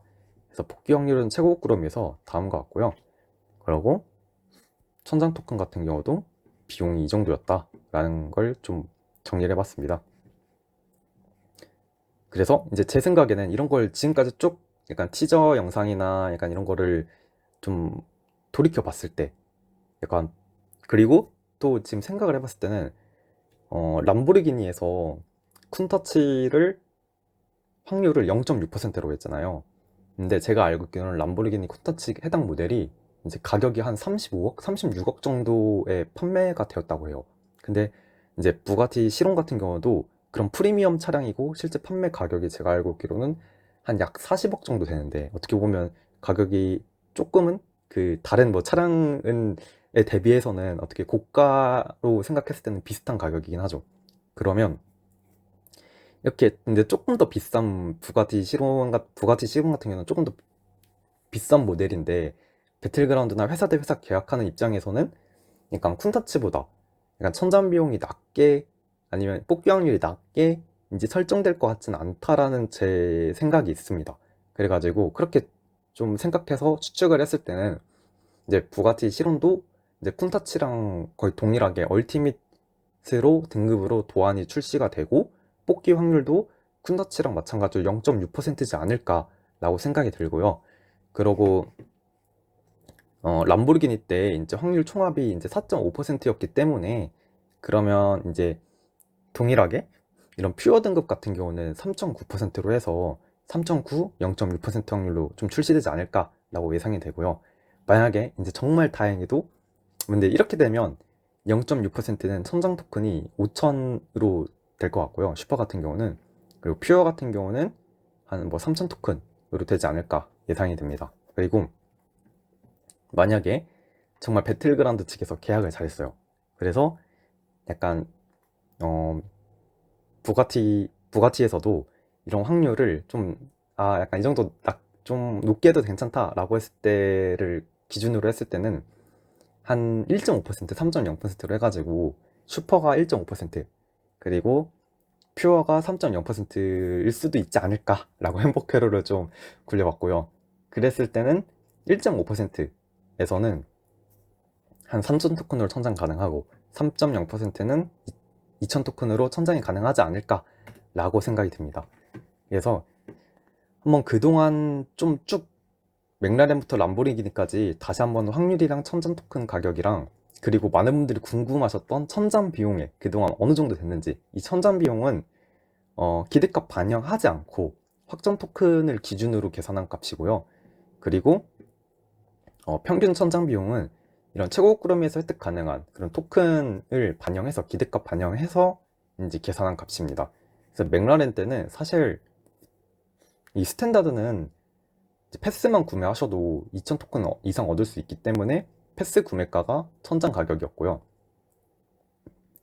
그래서 뽑기 확률은 최고 구름에서 다음과 같고요. 그리고 천장 토큰 같은 경우도 비용이 이 정도였다라는 걸 좀 정리를 해봤습니다. 그래서 이제 제 생각에는 이런 걸 지금까지 쭉 약간 티저 영상이나 약간 이런 거를 좀 돌이켜 봤을 때 약간, 그리고 또 지금 생각을 해봤을 때는 람보르기니에서 쿤터치를 확률을 0.6%로 했잖아요. 근데 제가 알고 있기로는 람보르기니 쿤터치 해당 모델이 이제 가격이 한 35억, 36억 정도에 판매가 되었다고 해요. 근데 이제 부가티 시론 같은 경우도 그런 프리미엄 차량이고 실제 판매 가격이 제가 알고 있기로는 한 약 40억 정도 되는데 어떻게 보면 가격이 조금은 그 다른 뭐 차량에 대비해서는 어떻게 고가로 생각했을 때는 비슷한 가격이긴 하죠. 그러면 이렇게 근데 조금 더 비싼 부가티 시론 같은 경우는 조금 더 비싼 모델인데 배틀그라운드나 회사 대 회사 계약하는 입장에서는 약간 쿤타치보다 약간 천장 비용이 낮게 아니면 뽑기 확률이 낮게 이제 설정될 것 같지는 않다라는 제 생각이 있습니다. 그래가지고 그렇게 좀 생각해서 추측을 했을 때는 이제 부가티 시론도 이제 쿤타치랑 거의 동일하게 얼티밋으로 등급으로 도안이 출시가 되고 뽑기 확률도 쿤타치랑 마찬가지로 0.6%지 않을까라고 생각이 들고요. 그러고 람보르기니 때 이제 확률 총합이 이제 4.5%였기 때문에 그러면 이제 동일하게 이런 퓨어 등급 같은 경우는 3.9%로 해서 3.9, 0.6% 확률로 좀 출시되지 않을까라고 예상이 되고요. 만약에 이제 정말 다행히도 근데 이렇게 되면 0.6%는 천장 토큰이 5,000으로 될 것 같고요. 슈퍼 같은 경우는, 그리고 퓨어 같은 경우는 한 뭐 3,000 토큰으로 되지 않을까 예상이 됩니다. 그리고 만약에 정말 배틀그라운드 측에서 계약을 잘했어요. 그래서 약간 어 부가티에서도 이런 확률을 좀 약간 이 정도 좀 높게 해도 괜찮다라고 했을 때를 기준으로 했을 때는 한 1.5%, 3.0%로 해가지고 슈퍼가 1.5% 그리고 퓨어가 3.0%일 수도 있지 않을까라고 행복 회로를 좀 굴려봤고요. 그랬을 때는 1.5%에서는 한 3,000 토큰으로 천장 가능하고 3.0%는 2,000 토큰으로 천장이 가능하지 않을까라고 생각이 듭니다. 그래서 한번 그동안 좀 쭉 맥라렌부터 람보르기니까지 다시 한번 확률이랑 천장 토큰 가격이랑 그리고 많은 분들이 궁금하셨던 천장 비용에 그동안 어느 정도 됐는지, 이 천장 비용은 기대값 반영하지 않고 확정 토큰을 기준으로 계산한 값이고요. 그리고 평균 천장 비용은 이런 최고 구름에서 획득 가능한 그런 토큰을 반영해서 기대값 반영해서 이제 계산한 값입니다. 그래서 맥라렌 때는 사실 이 스탠다드는 패스만 구매하셔도 2,000 토큰 이상 얻을 수 있기 때문에 패스 구매가가 천장 가격이었고요.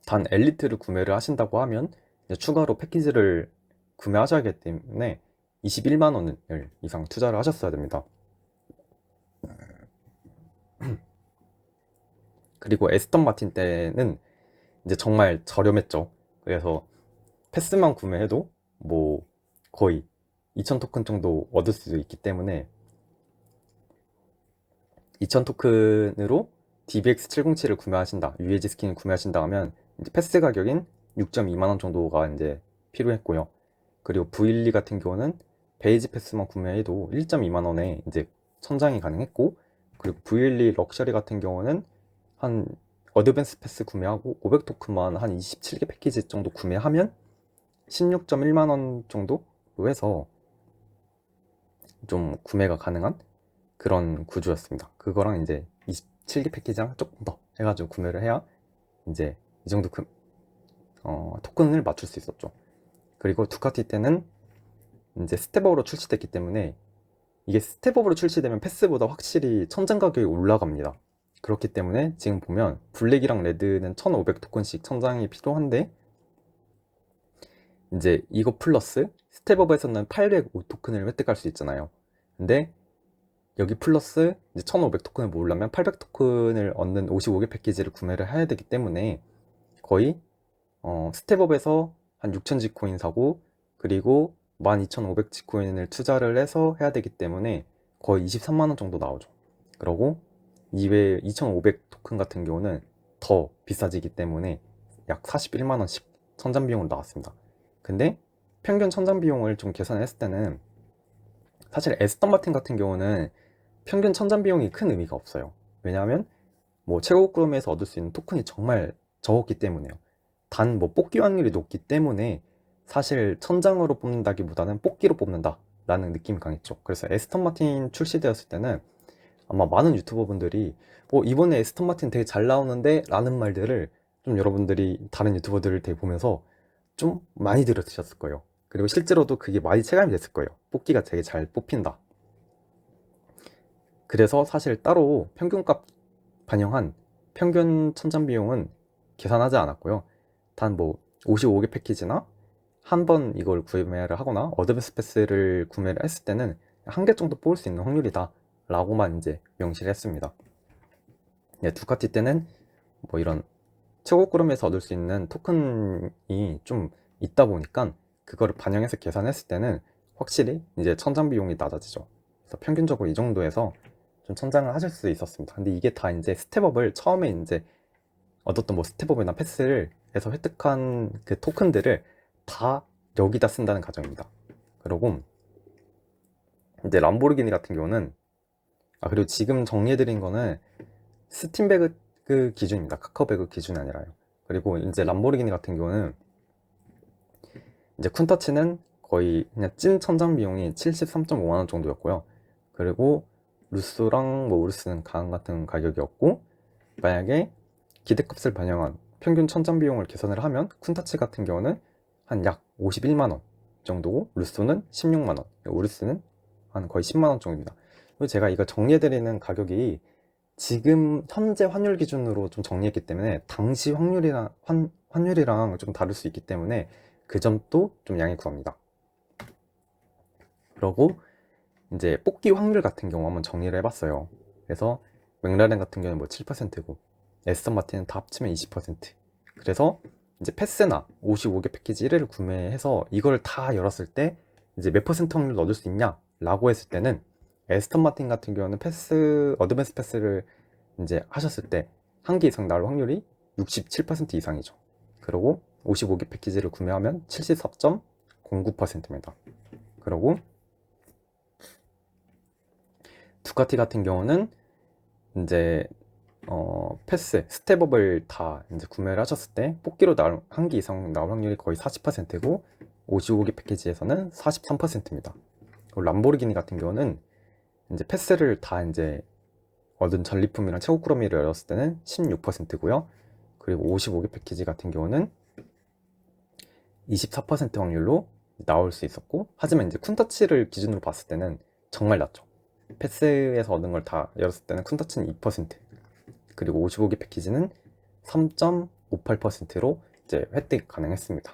단 엘리트를 구매를 하신다고 하면 추가로 패키지를 구매하셔야 하기 때문에 21만 원을 이상 투자를 하셨어야 됩니다. 그리고 에스턴 마틴 때는 이제 정말 저렴했죠. 그래서 패스만 구매해도 뭐 거의 2000 토큰 정도 얻을 수 있기 때문에 2000 토큰으로 DBX707을 구매하신다, UAG 스킨을 구매하신다 하면 이제 패스 가격인 6.2만 원 정도가 이제 필요했고요. 그리고 V12 같은 경우는 베이지 패스만 구매해도 1.2만 원에 이제 천장이 가능했고, 그리고 V12 럭셔리 같은 경우는 한 어드밴스 패스 구매하고 500 토큰만 한 27개 패키지 정도 구매하면 16.1만 원 정도로 해서 좀 구매가 가능한 그런 구조였습니다. 그거랑 이제 27개 패키지랑 조금 더 해가지고 구매를 해야 이제 이 정도 토큰을 맞출 수 있었죠. 그리고 두카티 때는 이제 스텝업으로 출시됐기 때문에 이게 스텝업으로 출시되면 패스보다 확실히 천장 가격이 올라갑니다. 그렇기 때문에 지금 보면 블랙이랑 레드는 1500 토큰씩 천장이 필요한데 이제 이거 플러스 스텝업에서는 805 토큰을 획득할 수 있잖아요. 근데 여기 플러스 이제 1500 토큰을 모으려면 800 토큰을 얻는 55개 패키지를 구매를 해야 되기 때문에 거의 스텝업에서 한 6000 지코인 사고 그리고 12500 지코인을 투자를 해서 해야 되기 때문에 거의 23만 원 정도 나오죠. 그리고 이외에 2500 토큰 같은 경우는 더 비싸지기 때문에 약 41만 원씩 천장 비용으로 나왔습니다. 근데 평균 천장 비용을 좀 계산했을 때는 사실 에스턴 마틴 같은 경우는 평균 천장 비용이 큰 의미가 없어요. 왜냐하면 뭐 최고 구매에서 얻을 수 있는 토큰이 정말 적었기 때문에요. 단 뭐 뽑기 확률이 높기 때문에 사실 천장으로 뽑는다기보다는 뽑기로 뽑는다 라는 느낌이 강했죠. 그래서 에스턴 마틴 출시되었을 때는 아마 많은 유튜버분들이 이번에 에스턴 마틴 되게 잘 나오는데 라는 말들을 좀 여러분들이 다른 유튜버들을 되게 보면서 좀 많이 들으셨을 거예요. 그리고 실제로도 그게 많이 체감이 됐을 거예요. 뽑기가 되게 잘 뽑힌다. 그래서 사실 따로 평균값 반영한 평균 천장 비용은 계산하지 않았고요. 단 뭐 55개 패키지나 한 번 이걸 구매를 하거나 어드밴스 패스를 구매를 했을 때는 한 개 정도 뽑을 수 있는 확률이다 라고만 이제 명시를 했습니다. 두카티 때는 뭐 이런 최고 구름에서 얻을 수 있는 토큰이 좀 있다 보니까 그거를 반영해서 계산했을 때는 확실히 이제 천장 비용이 낮아지죠. 그래서 평균적으로 이 정도에서 좀 천장을 하실 수 있었습니다. 근데 이게 다 이제 스텝업을 처음에 이제 얻었던 뭐 스텝업이나 패스를 해서 획득한 그 토큰들을 다 여기다 쓴다는 가정입니다. 그리고 이제 람보르기니 같은 경우는 그리고 지금 정리해드린 거는 스팀배그 기준입니다. 카카오배그 기준이 아니라요. 그리고 이제 람보르기니 같은 경우는 이제 쿤타치는 거의 그냥 찐 천장 비용이 73.5만 원 정도였고요. 그리고 루스랑 뭐 우르스는 강 같은 가격이었고, 만약에 기대값을 반영한 평균 천장 비용을 계산을 하면 쿤타치 같은 경우는 한 약 51만 원 정도고, 루스는 16만 원, 우르스는 한 거의 10만 원 정도입니다. 그리고 제가 이거 정리해드리는 가격이 지금 현재 환율 기준으로 좀 정리했기 때문에 당시 환율이랑 좀 다를 수 있기 때문에 그 점도 좀 양해 구합니다. 그리고 이제 뽑기 확률 같은 경우 한번 정리를 해봤어요. 그래서 맥라렌 같은 경우는 뭐 7%고 에스턴 마틴은 다 합치면 20%. 그래서 이제 패스나 55개 패키지 1회를 구매해서 이걸 다 열었을 때 이제 몇 퍼센트 확률 얻을 수 있냐 라고 했을 때는 에스턴 마틴 같은 경우는 어드밴스 패스를 이제 하셨을 때 한 개 이상 나올 확률이 67% 이상이죠. 그리고 55개 패키지를 구매하면 74.09%입니다. 그리고 두카티 같은 경우는 이제 패스, 스텝업을 다 이제 구매를 하셨을 때 뽑기로 나올 한 개 이상 나올 확률이 거의 40%고 55개 패키지에서는 43%입니다. 그리고 람보르기니 같은 경우는 이제 패스를 다 이제 얻은 전리품이랑 최고 꾸러미를 열었을 때는 16%고요. 그리고 55개 패키지 같은 경우는 24% 확률로 나올 수 있었고, 하지만 이제 쿤타치를 기준으로 봤을 때는 정말 낮죠. 패스에서 얻은 걸 다 열었을 때는 쿤타치는 2%, 그리고 55개 패키지는 3.58%로 이제 획득 가능했습니다.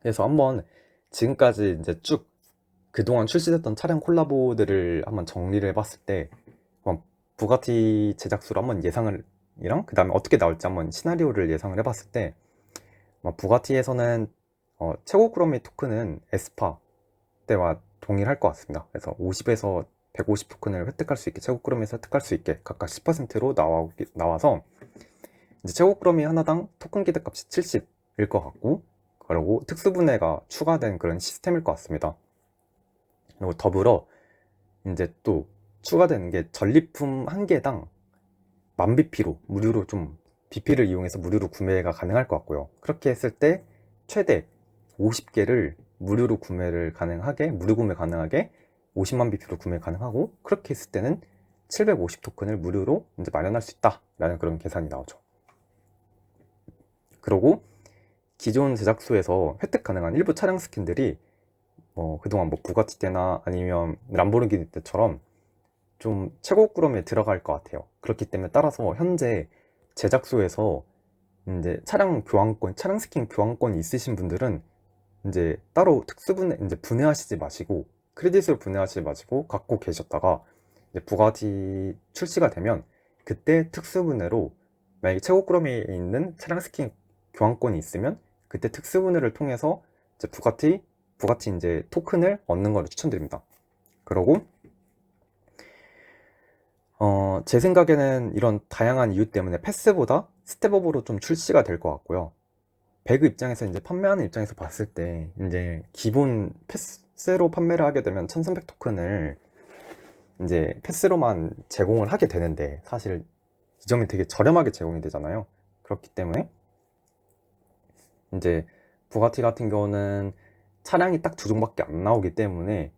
그래서 한번 지금까지 이제 쭉 그동안 출시됐던 차량 콜라보들을 한번 정리를 해봤을 때 한번 부가티 제작수로 한번 예상을 이랑 그 다음에 어떻게 나올지 한번 시나리오를 예상을 해봤을 때 부가티에서는 최고 꾸러미 토큰은 에스파 때와 동일할 것 같습니다. 그래서 50에서 150 토큰을 획득할 수 있게, 최고 꾸러미에서 획득할 수 있게 각각 10%로 나와서 이제 최고 꾸러미 하나당 토큰 기대값이 70일 것 같고, 그리고 특수분해가 추가된 그런 시스템일 것 같습니다. 그리고 더불어 이제 또 추가되는 게 전리품 한 개당 10,000BP로 무료로 좀 BP를 이용해서 무료로 구매가 가능할 것 같고요. 그렇게 했을 때 최대 50개를 무료로 구매를 가능하게, 무료 구매 가능하게 50만 BP로 구매 가능하고, 그렇게 했을 때는 750 토큰을 무료로 이제 마련할 수 있다라는 그런 계산이 나오죠. 그리고 기존 제작소에서 획득 가능한 일부 차량 스킨들이 그동안 부가티 때나 아니면 람보르기니 때처럼 좀 최고 꾸러미에 들어갈 것 같아요. 그렇기 때문에 따라서 현재 제작소에서 이제 차량 교환권, 차량 스킨 교환권이 있으신 분들은 이제 따로 특수분해, 이제 분해하시지 마시고, 크레딧으로 분해하시지 마시고 갖고 계셨다가 이제 부가티 출시가 되면 그때 특수분해로, 만약에 최고 꾸러미에 있는 차량 스킨 교환권이 있으면 그때 특수분해를 통해서 이제 부가티 이제 토큰을 얻는 걸 추천드립니다. 그리고 제 생각에는 이런 다양한 이유 때문에 패스보다 스텝업으로 좀 출시가 될 것 같고요. 배그 입장에서 이제 판매하는 입장에서 봤을 때 이제 기본 패스로 판매를 하게 되면 1300 토큰을 이제 패스로만 제공을 하게 되는데, 사실 이 점이 되게 저렴하게 제공이 되잖아요. 그렇기 때문에 이제 부가티 같은 경우는 차량이 딱 2종밖에 안 나오기 때문에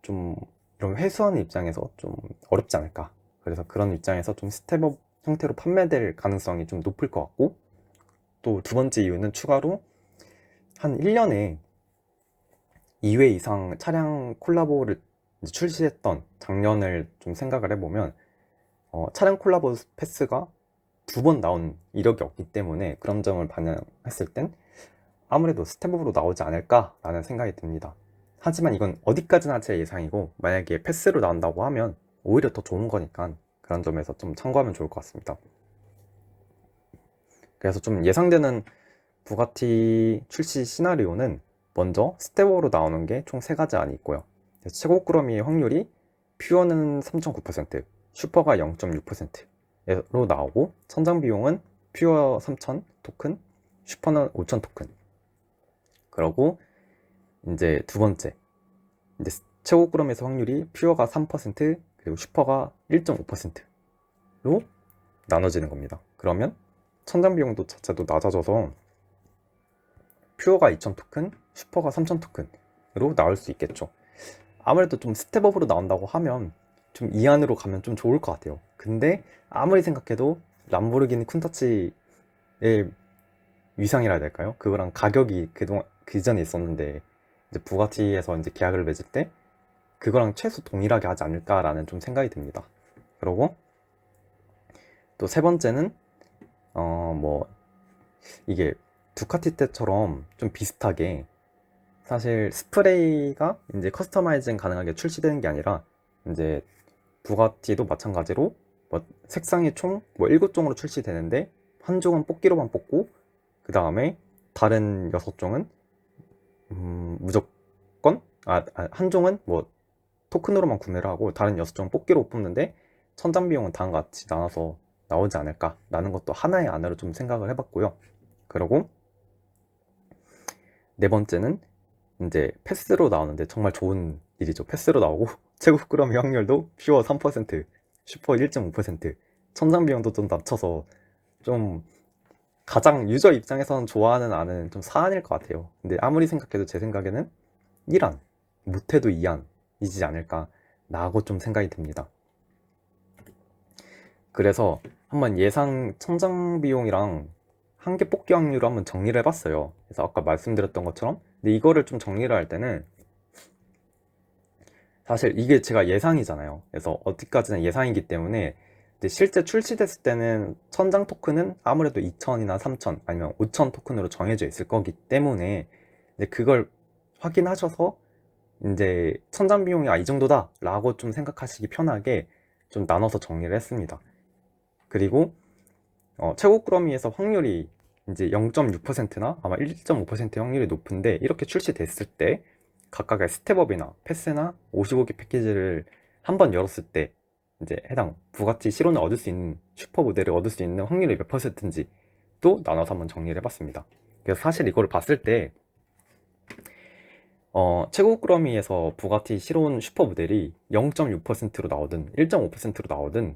좀 이런 회수하는 입장에서 좀 어렵지 않을까. 그래서 그런 입장에서 좀 스텝업 형태로 판매될 가능성이 좀 높을 것 같고, 또 두 번째 이유는 추가로 한 1년에 2회 이상 차량 콜라보를 출시했던 작년을 좀 생각을 해보면 차량 콜라보 패스가 2번 나온 이력이 없기 때문에 그런 점을 반영했을 땐 아무래도 스텝업으로 나오지 않을까라는 생각이 듭니다. 하지만 이건 어디까지나 제 예상이고, 만약에 패스로 나온다고 하면 오히려 더 좋은 거니까 그런 점에서 좀 참고하면 좋을 것 같습니다. 그래서 좀 예상되는 부가티 출시 시나리오는 먼저 스텝업으로 나오는 게 총 3가지 안이 있고요. 최고 꾸러미의 확률이 퓨어는 3.9%, 슈퍼가 0.6%로 나오고, 천장 비용은 퓨어 3,000 토큰, 슈퍼는 5,000 토큰. 그리고 이제 두 번째, 이제 최고 꾸러미에서 확률이 퓨어가 3%, 그리고 슈퍼가 1.5%로 나눠지는 겁니다. 그러면 천장 비용도 자체도 낮아져서 퓨어가 2,000 토큰, 슈퍼가 3,000 토큰으로 나올 수 있겠죠. 아무래도 좀 스텝업으로 나온다고 하면 좀 이 안으로 가면 좀 좋을 것 같아요. 근데 아무리 생각해도 람보르기니 쿤타치의 위상이라 해야 될까요? 그거랑 가격이 그동안 그전에 있었는데 이제 부가티에서 이제 계약을 맺을 때 그거랑 최소 동일하게 하지 않을까라는 좀 생각이 듭니다. 그리고 또 세 번째는 이게 두카티 때처럼 좀 비슷하게, 사실 스프레이가 이제 커스터마이징 가능하게 출시되는 게 아니라 이제 부가티도 마찬가지로 색상이 총 7종으로 출시되는데 한 종은 뽑기로만 뽑고, 그 다음에 다른 6종은 무조건 한 종은 토큰으로만 구매를 하고 다른 6종은 뽑기로 뽑는데 천장 비용은 다음과 같이 나눠서 나오지 않을까라는 것도 하나의 안으로 좀 생각을 해봤고요. 그리고 네 번째는 이제 패스로 나오는데 정말 좋은 일이죠. 패스로 나오고 최고 꾸러미 확률도 퓨어 3%, 슈퍼 1.5%, 천장 비용도 좀 낮춰서 좀 가장 유저 입장에서는 좋아하는 안은 좀 사안일 것 같아요. 근데 아무리 생각해도 제 생각에는 1안, 못해도 2안이지 않을까 라고 좀 생각이 듭니다. 그래서 한번 예상 천장 비용이랑 한 개 뽑기 확률을 한번 정리를 해봤어요. 그래서 아까 말씀드렸던 것처럼, 근데 이거를 좀 정리를 할 때는 사실 이게 제가 예상이잖아요. 그래서 어디까지나 예상이기 때문에 실제 출시됐을 때는 천장 토큰은 아무래도 2,000이나 3,000 아니면 5,000 토큰으로 정해져 있을 거기 때문에 근데 그걸 확인하셔서 이제 천장 비용이 이 정도다 라고 좀 생각하시기 편하게 좀 나눠서 정리를 했습니다. 그리고 최고 꾸러미에서 확률이 이제 0.6%나 아마 1.5% 확률이 높은데, 이렇게 출시됐을 때 각각의 스텝업이나 패스나 55개 패키지를 한번 열었을 때 이제 해당 부가티 실온을 얻을 수 있는, 슈퍼 모델을 얻을 수 있는 확률이 몇 퍼센트인지 또 나눠서 한번 정리를 해봤습니다. 그래서 사실 이거를 봤을 때 최고 꾸러미에서 부가티 실온 슈퍼 모델이 0.6%로 나오든 1.5%로 나오든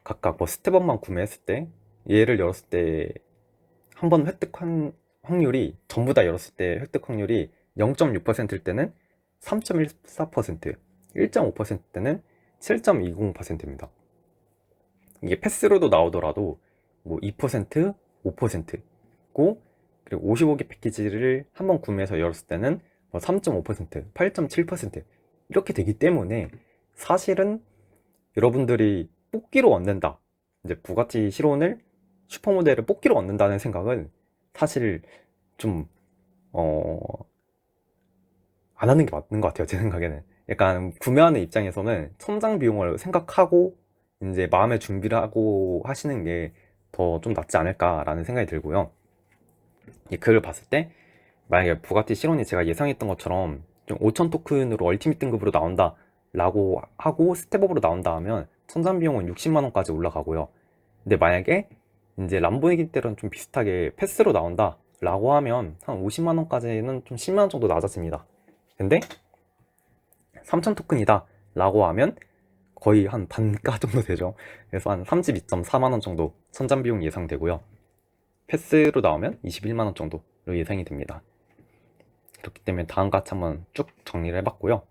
각각 뭐 스텝업만 구매했을 때, 얘를 열었을 때 한 번 획득한 확률이, 전부 다 열었을 때 획득 확률이 0.6%일 때는 3.14%, 1.5% 때는 7.20%입니다. 이게 패스로도 나오더라도 뭐 2%, 5%고, 그리고 55개 패키지를 한 번 구매해서 열었을 때는 뭐 3.5%, 8.7% 이렇게 되기 때문에 사실은 여러분들이 뽑기로 얻는다, 이제 부가티 실온을 슈퍼모델을 뽑기로 얻는다는 생각은 사실 좀 안 하는 게 맞는 것 같아요. 제 생각에는 약간 구매하는 입장에서는 천장 비용을 생각하고 이제 마음의 준비를 하고 하시는 게 더 좀 낫지 않을까라는 생각이 들고요. 이 글을 봤을 때 만약에 부가티 실온이 제가 예상했던 것처럼 좀 5,000 토큰으로 얼티밋 등급으로 나온다 라고 하고 스텝업으로 나온다 하면 천장 비용은 60만 원까지 올라가고요. 근데 만약에 이제 람보르기니 때랑 좀 비슷하게 패스로 나온다 라고 하면 한 50만 원까지는 좀 10만 원 정도 낮아집니다. 근데 3,000 토큰이다 라고 하면 거의 한 반가 정도 되죠. 그래서 한 32.4만 원 정도 천장 비용 예상되고요. 패스로 나오면 21만 원 정도로 예상이 됩니다. 그렇기 때문에 다음과 같이 한번 쭉 정리를 해봤고요.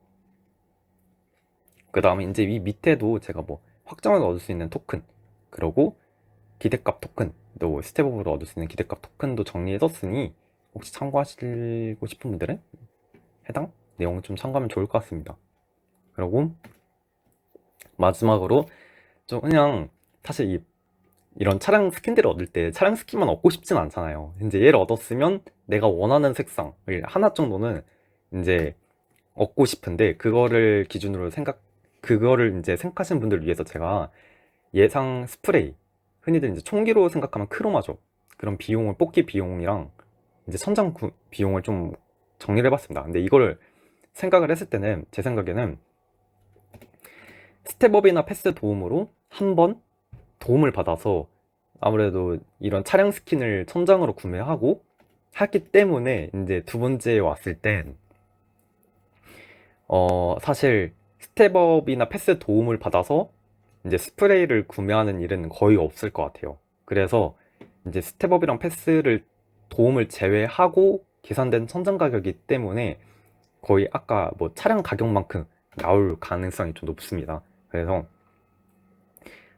그 다음에 이제 이 밑에도 제가 뭐 확정을 얻을 수 있는 토큰, 그리고 기대값 토큰도, 스텝업으로 얻을 수 있는 기대값 토큰도 정리해뒀으니 혹시 참고하시고 싶은 분들은 해당 내용을 좀 참고하면 좋을 것 같습니다. 그리고 마지막으로 좀 그냥 사실 이런 차량 스킨들을 얻을 때 차량 스킨만 얻고 싶진 않잖아요. 이제 얘를 얻었으면 내가 원하는 색상을 하나 정도는 이제 얻고 싶은데, 그거를 이제 생각하시는 분들을 위해서 제가 예상 스프레이, 흔히들 이제 총기로 생각하면 크로마죠. 그런 비용을, 뽑기 비용이랑 이제 선장 비용을 좀 정리를 해봤습니다. 근데 이거를 생각을 했을 때는 제 생각에는 스텝업이나 패스 도움으로 한 번 도움을 받아서 아무래도 이런 차량 스킨을 천장으로 구매하고 했기 때문에 이제 두 번째에 왔을 땐 사실 스텝업이나 패스 도움을 받아서 이제 스프레이를 구매하는 일은 거의 없을 것 같아요. 그래서 이제 스텝업이랑 패스를 도움을 제외하고 계산된 천장 가격이기 때문에 거의 아까 뭐 차량 가격만큼 나올 가능성이 좀 높습니다. 그래서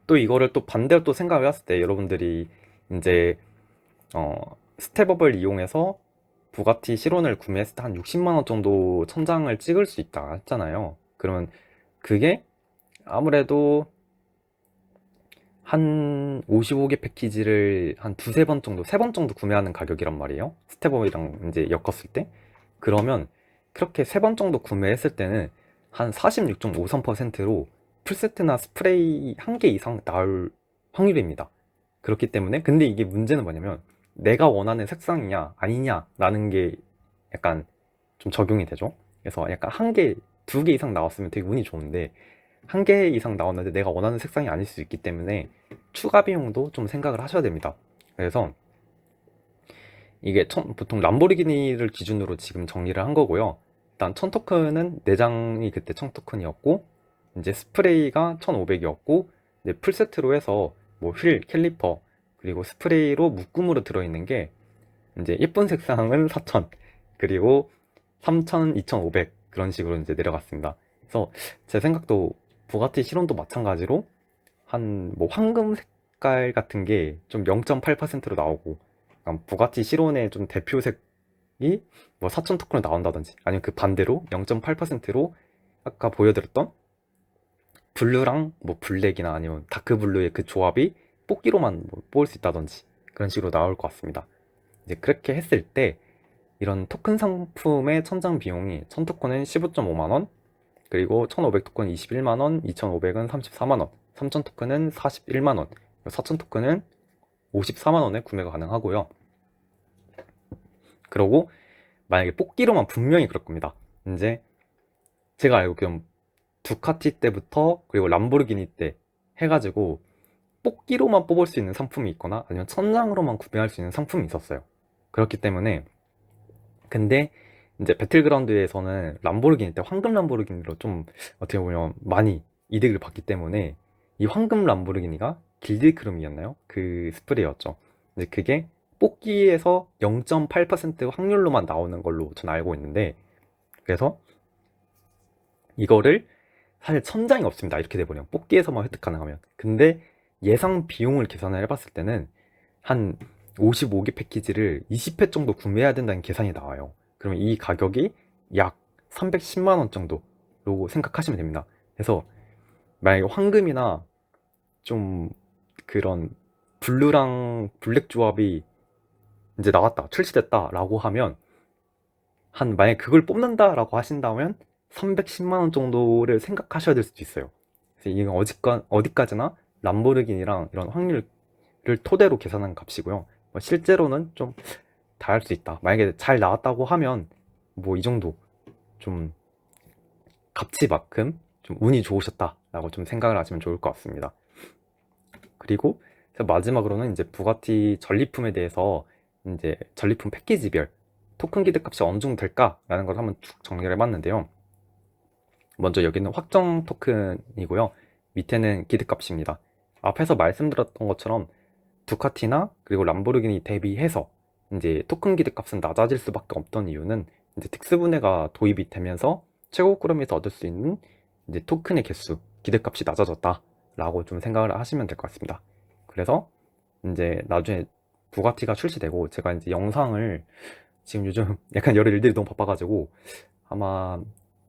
또 이거를 또 반대로 또 생각을 했을 때, 여러분들이 이제 스텝업을 이용해서 부가티 실온을 구매했을 때 한 60만 원 정도 천장을 찍을 수 있다 했잖아요. 그러면 그게 아무래도 한 55개 패키지를 한 두세 번 정도, 세 번 정도 구매하는 가격이란 말이에요. 스텝업이랑 이제 엮었을 때. 그러면 그렇게 세 번 정도 구매했을 때는 한 46.53%로 풀세트나 스프레이 한 개 이상 나올 확률입니다. 그렇기 때문에, 근데 이게 문제는 뭐냐면 내가 원하는 색상이냐 아니냐라는 게 약간 좀 적용이 되죠. 그래서 약간 한 개, 두 개 이상 나왔으면 되게 운이 좋은데 한 개 이상 나왔는데 내가 원하는 색상이 아닐 수 있기 때문에 추가 비용도 좀 생각을 하셔야 됩니다. 그래서 이게 보통 람보르기니를 기준으로 지금 정리를 한 거고요. 일단 1000토큰은 내장이 그때 1000토큰이었고, 이제 스프레이가 1500이었고, 이제 풀세트로 해서 뭐 휠, 캘리퍼, 그리고 스프레이로 묶음으로 들어있는 게 이제 예쁜 색상은 4000, 그리고 3000, 2500 그런 식으로 이제 내려갔습니다. 그래서 제 생각도 부가티 실온도 마찬가지로 한 뭐 황금 색깔 같은 게 좀 0.8%로 나오고, 부가티 실온의 좀 대표색이 뭐 4000 토큰으로 나온다든지, 아니면 그 반대로 0.8%로 아까 보여드렸던 블루랑 뭐 블랙이나 아니면 다크 블루의 그 조합이 뽑기로만 뭐 뽑을 수 있다든지 그런 식으로 나올 것 같습니다. 이제 그렇게 했을 때 이런 토큰 상품의 천장 비용이 1000토큰은 15.5만원, 그리고 1500토큰은 21만원, 2500은 34만원, 3000토큰은 41만원, 4000토큰은 54만원에 구매가 가능하고요. 그리고 만약에 뽑기로만 분명히 그럴 겁니다. 이제 제가 알고 두카티 때부터 그리고 람보르기니 때 해가지고 뽑기로만 뽑을 수 있는 상품이 있거나 아니면 천장으로만 구매할 수 있는 상품이 있었어요. 그렇기 때문에 근데 이제 배틀그라운드에서는 람보르기니 때 황금 람보르기니로 좀 어떻게 보면 많이 이득을 봤기 때문에 이 황금 람보르기니가 길드크롬이었나요? 그 스프레이였죠. 근데 그게 뽑기에서 0.8% 확률로만 나오는 걸로 전 알고 있는데, 그래서 이거를 사실 천장이 없습니다. 이렇게 돼버리면 뽑기에서만 획득 가능하면. 근데 예상 비용을 계산을 해봤을 때는 한 55개 패키지를 20회 정도 구매해야 된다는 계산이 나와요. 그러면 이 가격이 약 310만 원 정도로 생각하시면 됩니다. 그래서 만약에 황금이나 좀 그런 블루랑 블랙 조합이 이제 나왔다, 출시됐다 라고 하면 만약에 그걸 뽑는다라고 하신다면 310만 원 정도를 생각하셔야 될 수도 있어요. 그래서 이건 어디까지나 람보르기니랑 이런 확률을 토대로 계산한 값이고요. 실제로는 좀 다를 수 있다. 만약에 잘 나왔다고 하면 뭐 이 정도 좀 값치만큼 좀 운이 좋으셨다라고 좀 생각을 하시면 좋을 것 같습니다. 그리고 마지막으로는 이제 부가티 전리품에 대해서 이제 전리품 패키지별 토큰 기대 값이 어느 정도 될까라는 걸 한번 쭉 정리를 해봤는데요. 먼저 여기는 확정 토큰이고요. 밑에는 기대 값입니다. 앞에서 말씀드렸던 것처럼 두카티나 그리고 람보르기니 대비해서 이제 토큰 기대 값은 낮아질 수밖에 없던 이유는 이제 특수분해가 도입이 되면서 최고 꾸러미에서 얻을 수 있는 이제 토큰의 개수, 기대 값이 낮아졌다라고 좀 생각을 하시면 될 것 같습니다. 그래서 이제 나중에 부가티가 출시되고 제가 이제 영상을 지금 요즘 약간 여러 일들이 너무 바빠가지고 아마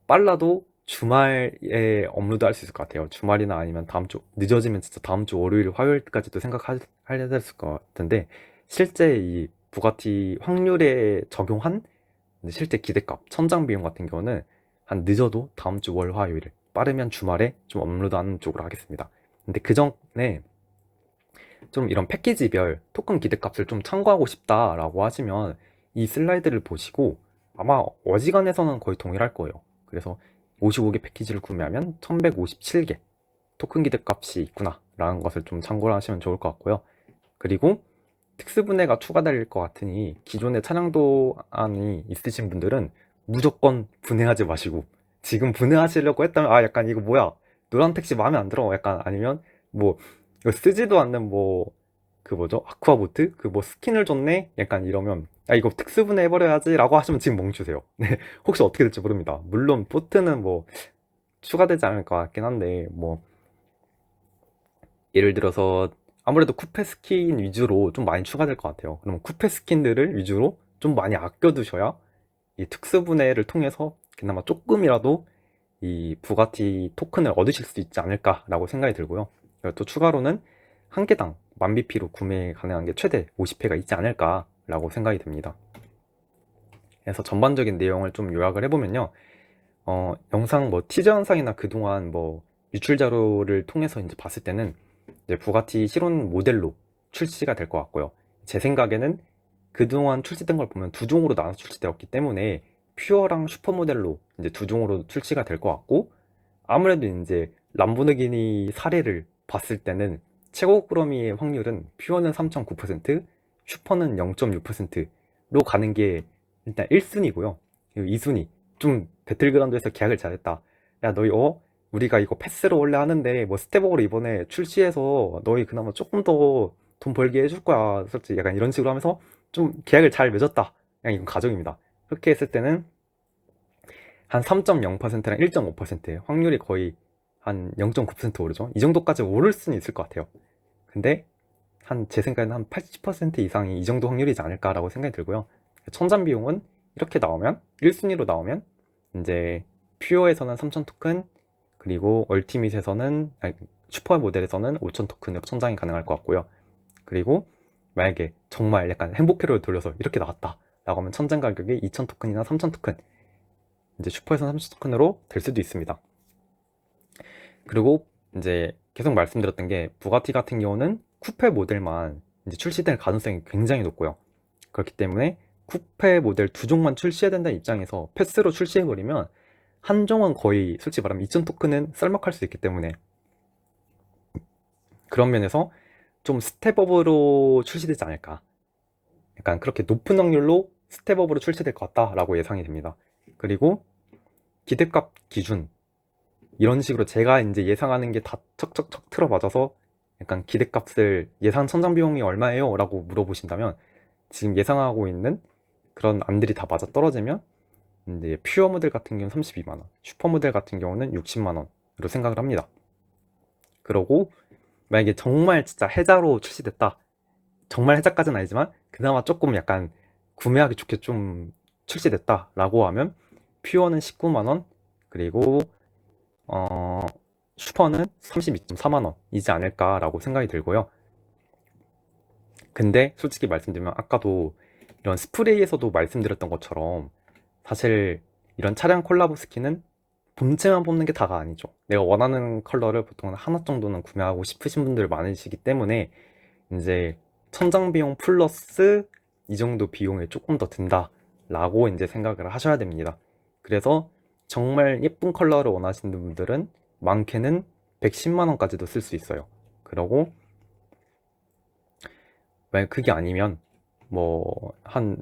빨라도 주말에 업로드 할 수 있을 것 같아요. 주말이나 아니면 다음 주, 늦어지면 진짜 다음 주 월요일, 화요일까지도 생각하셔야 될 것 같은데, 실제 이 부가티 확률에 적용한 실제 기대값, 천장 비용 같은 경우는 한 늦어도 다음 주 월, 화요일, 빠르면 주말에 좀 업로드하는 쪽으로 하겠습니다. 근데 그 전에 좀 이런 패키지별 토큰 기대값을 좀 참고하고 싶다라고 하시면 이 슬라이드를 보시고 아마 어지간해서는 거의 동일할 거예요. 그래서 55개 패키지를 구매하면 1157개 토큰 기대값이 있구나 라는 것을 좀 참고를 하시면 좋을 것 같고요. 그리고 특수분해가 추가될 것 같으니 기존의 차량도안이 있으신 분들은 무조건 분해하지 마시고, 지금 분해하시려고 했다면 약간 이거 뭐야, 노란 택시 마음에 안 들어, 약간 아니면 뭐 이거 쓰지도 않는 뭐 그 뭐죠, 아쿠아보트 그 뭐 스킨을 줬네 약간 이러면 이거 특수분해 해버려야지 라고 하시면 지금 멈추세요. 네, 혹시 어떻게 될지 모릅니다. 물론 보트는 뭐 추가되지 않을 것 같긴 한데, 뭐 예를 들어서 아무래도 쿠페 스킨 위주로 좀 많이 추가될 것 같아요. 그러면 쿠페 스킨들을 위주로 좀 많이 아껴두셔야 이 특수분해를 통해서 그나마 조금이라도 이 부가티 토큰을 얻으실 수 있지 않을까라고 생각이 들고요. 그리고 또 추가로는 한 개당 1000BP로 구매 가능한 게 최대 50회가 있지 않을까라고 생각이 듭니다. 그래서 전반적인 내용을 좀 요약을 해보면요. 영상 뭐 티저 영상이나 그동안 뭐 유출 자료를 통해서 이제 봤을 때는 이제 부가티 실온 모델로 출시가 될 것 같고요. 제 생각에는 그동안 출시된 걸 보면 두 종으로 나눠서 출시되었기 때문에 퓨어랑 슈퍼 모델로 이제 두 종으로 출시가 될 것 같고, 아무래도 이제 람보르기니 사례를 봤을 때는 최고 꾸러미의 확률은 퓨어는 3.9%, 슈퍼는 0.6%로 가는 게 일단 1순위고요. 2순위 좀 배틀그라운드에서 계약을 잘했다. 야 너희 우리가 이거 패스로 원래 하는데 뭐 스텝업으로 이번에 출시해서 너희 그나마 조금 더 돈 벌게 해줄 거야, 솔직히 약간 이런 식으로 하면서 좀 계약을 잘 맺었다. 그냥 이건 가정입니다. 그렇게 했을 때는 한 3.0%랑 1.5% 확률이 거의 한 0.9% 오르죠. 이 정도까지 오를 수는 있을 것 같아요. 근데 제 생각에는 한 80% 이상이 이 정도 확률이지 않을까라고 생각이 들고요. 천장 비용은 이렇게 나오면 1순위로 나오면 이제 퓨어에서는 3000 토큰, 그리고 얼티밋에서는 슈퍼 모델에서는 5000 토큰으로 천장이 가능할 것 같고요. 그리고 만약에 정말 약간 행복회로를 돌려서 이렇게 나왔다 라고 하면 천장 가격이 2,000 토큰이나 3,000 토큰, 이제 슈퍼에서 3,000 토큰으로 될 수도 있습니다. 그리고 이제 계속 말씀드렸던 게 부가티 같은 경우는 쿠페 모델만 이제 출시될 가능성이 굉장히 높고요. 그렇기 때문에 쿠페 모델 두 종만 출시해야 된다는 입장에서 패스로 출시해버리면 한 종은 거의 솔직히 말하면 2,000 토큰은 쌀먹할 수 있기 때문에 그런 면에서 좀 스텝업으로 출시되지 않을까, 약간 그렇게 높은 확률로 스텝업으로 출시될 것 같다라고 예상이 됩니다. 그리고 기대값 기준 이런 식으로 제가 이제 예상하는 게 다 척척척 틀어맞아서 약간 기대값을 예상 천장 비용이 얼마예요? 라고 물어보신다면 지금 예상하고 있는 그런 안들이 다 맞아 떨어지면 이제 퓨어 모델 같은 경우는 32만 원, 슈퍼 모델 같은 경우는 60만 원으로 생각을 합니다. 그러고 만약에 정말 진짜 해자로 출시됐다, 정말 해자까지는 아니지만 그나마 조금 약간 구매하기 좋게 좀 출시됐다 라고 하면 퓨어는 19만 원, 그리고 슈퍼는 32.4만 원이지 않을까 라고 생각이 들고요. 근데 솔직히 말씀드리면 아까도 이런 스프레이에서도 말씀드렸던 것처럼 사실 이런 차량 콜라보 스킨은 본체만 뽑는 게 다가 아니죠. 내가 원하는 컬러를 보통 하나 정도는 구매하고 싶으신 분들 많으시기 때문에 이제 천장 비용 플러스 이 정도 비용이 조금 더 든다 라고 이제 생각을 하셔야 됩니다. 그래서 정말 예쁜 컬러를 원하시는 분들은 많게는 110만 원까지도 쓸 수 있어요. 그러고 만약 그게 아니면 뭐 한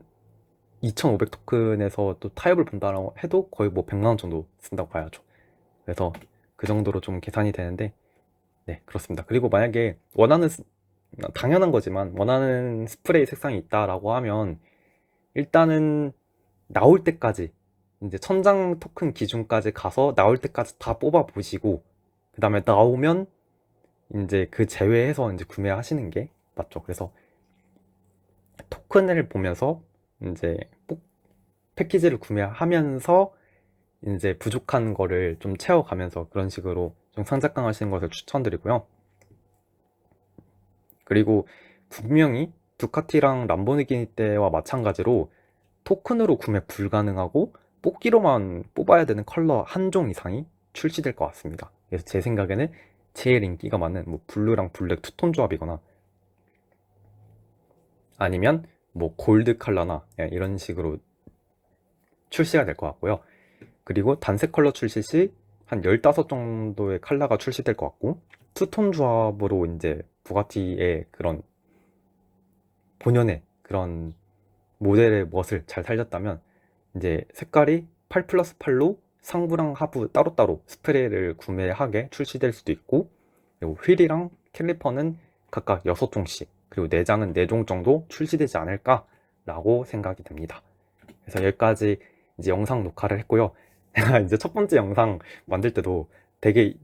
2,500 토큰에서 또 타협을 본다라고 해도 거의 뭐 100만 원 정도 쓴다고 봐야죠. 그래서 그 정도로 좀 계산이 되는데, 네, 그렇습니다. 그리고 만약에 당연한 거지만 원하는 스프레이 색상이 있다라고 하면 일단은 나올 때까지 이제 천장 토큰 기준까지 가서 나올 때까지 다 뽑아 보시고 그 다음에 나오면 이제 그 제외해서 이제 구매하시는 게 맞죠. 그래서 토큰을 보면서 이제 패키지를 구매하면서 이제 부족한 거를 좀 채워가면서 그런 식으로 좀 상작강 하시는 것을 추천드리고요. 그리고 분명히 두카티랑 람보르기니 때와 마찬가지로 토큰으로 구매 불가능하고 뽑기로만 뽑아야 되는 컬러 한 종 이상이 출시될 것 같습니다. 그래서 제 생각에는 제일 인기가 많은 뭐 블루랑 블랙 투톤 조합이거나 아니면 뭐 골드 컬러나 이런 식으로 출시가 될 것 같고요. 그리고 단색 컬러 출시 시 한 15 정도의 컬러가 출시될 것 같고, 투톤 조합으로 이제 부가티의 그런 본연의 그런 모델의 멋을 잘 살렸다면 이제 색깔이 8+8로 상부랑 하부 따로따로 스프레이를 구매하게 출시될 수도 있고, 그리고 휠이랑 캘리퍼는 각각 6종씩, 그리고 내장은 4종 정도 출시되지 않을까 라고 생각이 됩니다. 그래서 여기까지 이제 영상 녹화를 했고요. 제가 이제 첫 번째 영상 만들 때도 되게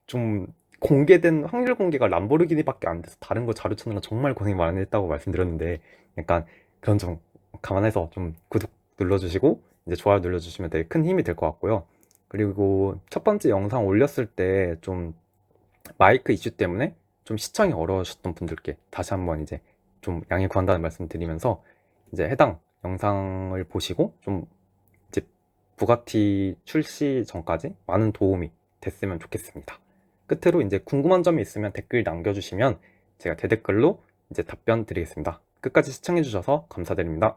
좀 공개된 확률 공개가 람보르기니밖에 안 돼서 다른 거 자료 찾느라 정말 고생 많이 했다고 말씀드렸는데, 약간 그런 점 감안해서 좀 구독 눌러주시고 이제 좋아요 눌러주시면 되게 큰 힘이 될 것 같고요. 그리고 첫 번째 영상 올렸을 때 좀 마이크 이슈 때문에 좀 시청이 어려우셨던 분들께 다시 한번 이제 좀 양해 구한다는 말씀 드리면서 이제 해당 영상을 보시고 좀 이제 부가티 출시 전까지 많은 도움이 됐으면 좋겠습니다. 끝으로 이제 궁금한 점이 있으면 댓글 남겨주시면 제가 대댓글로 이제 답변 드리겠습니다. 끝까지 시청해주셔서 감사드립니다.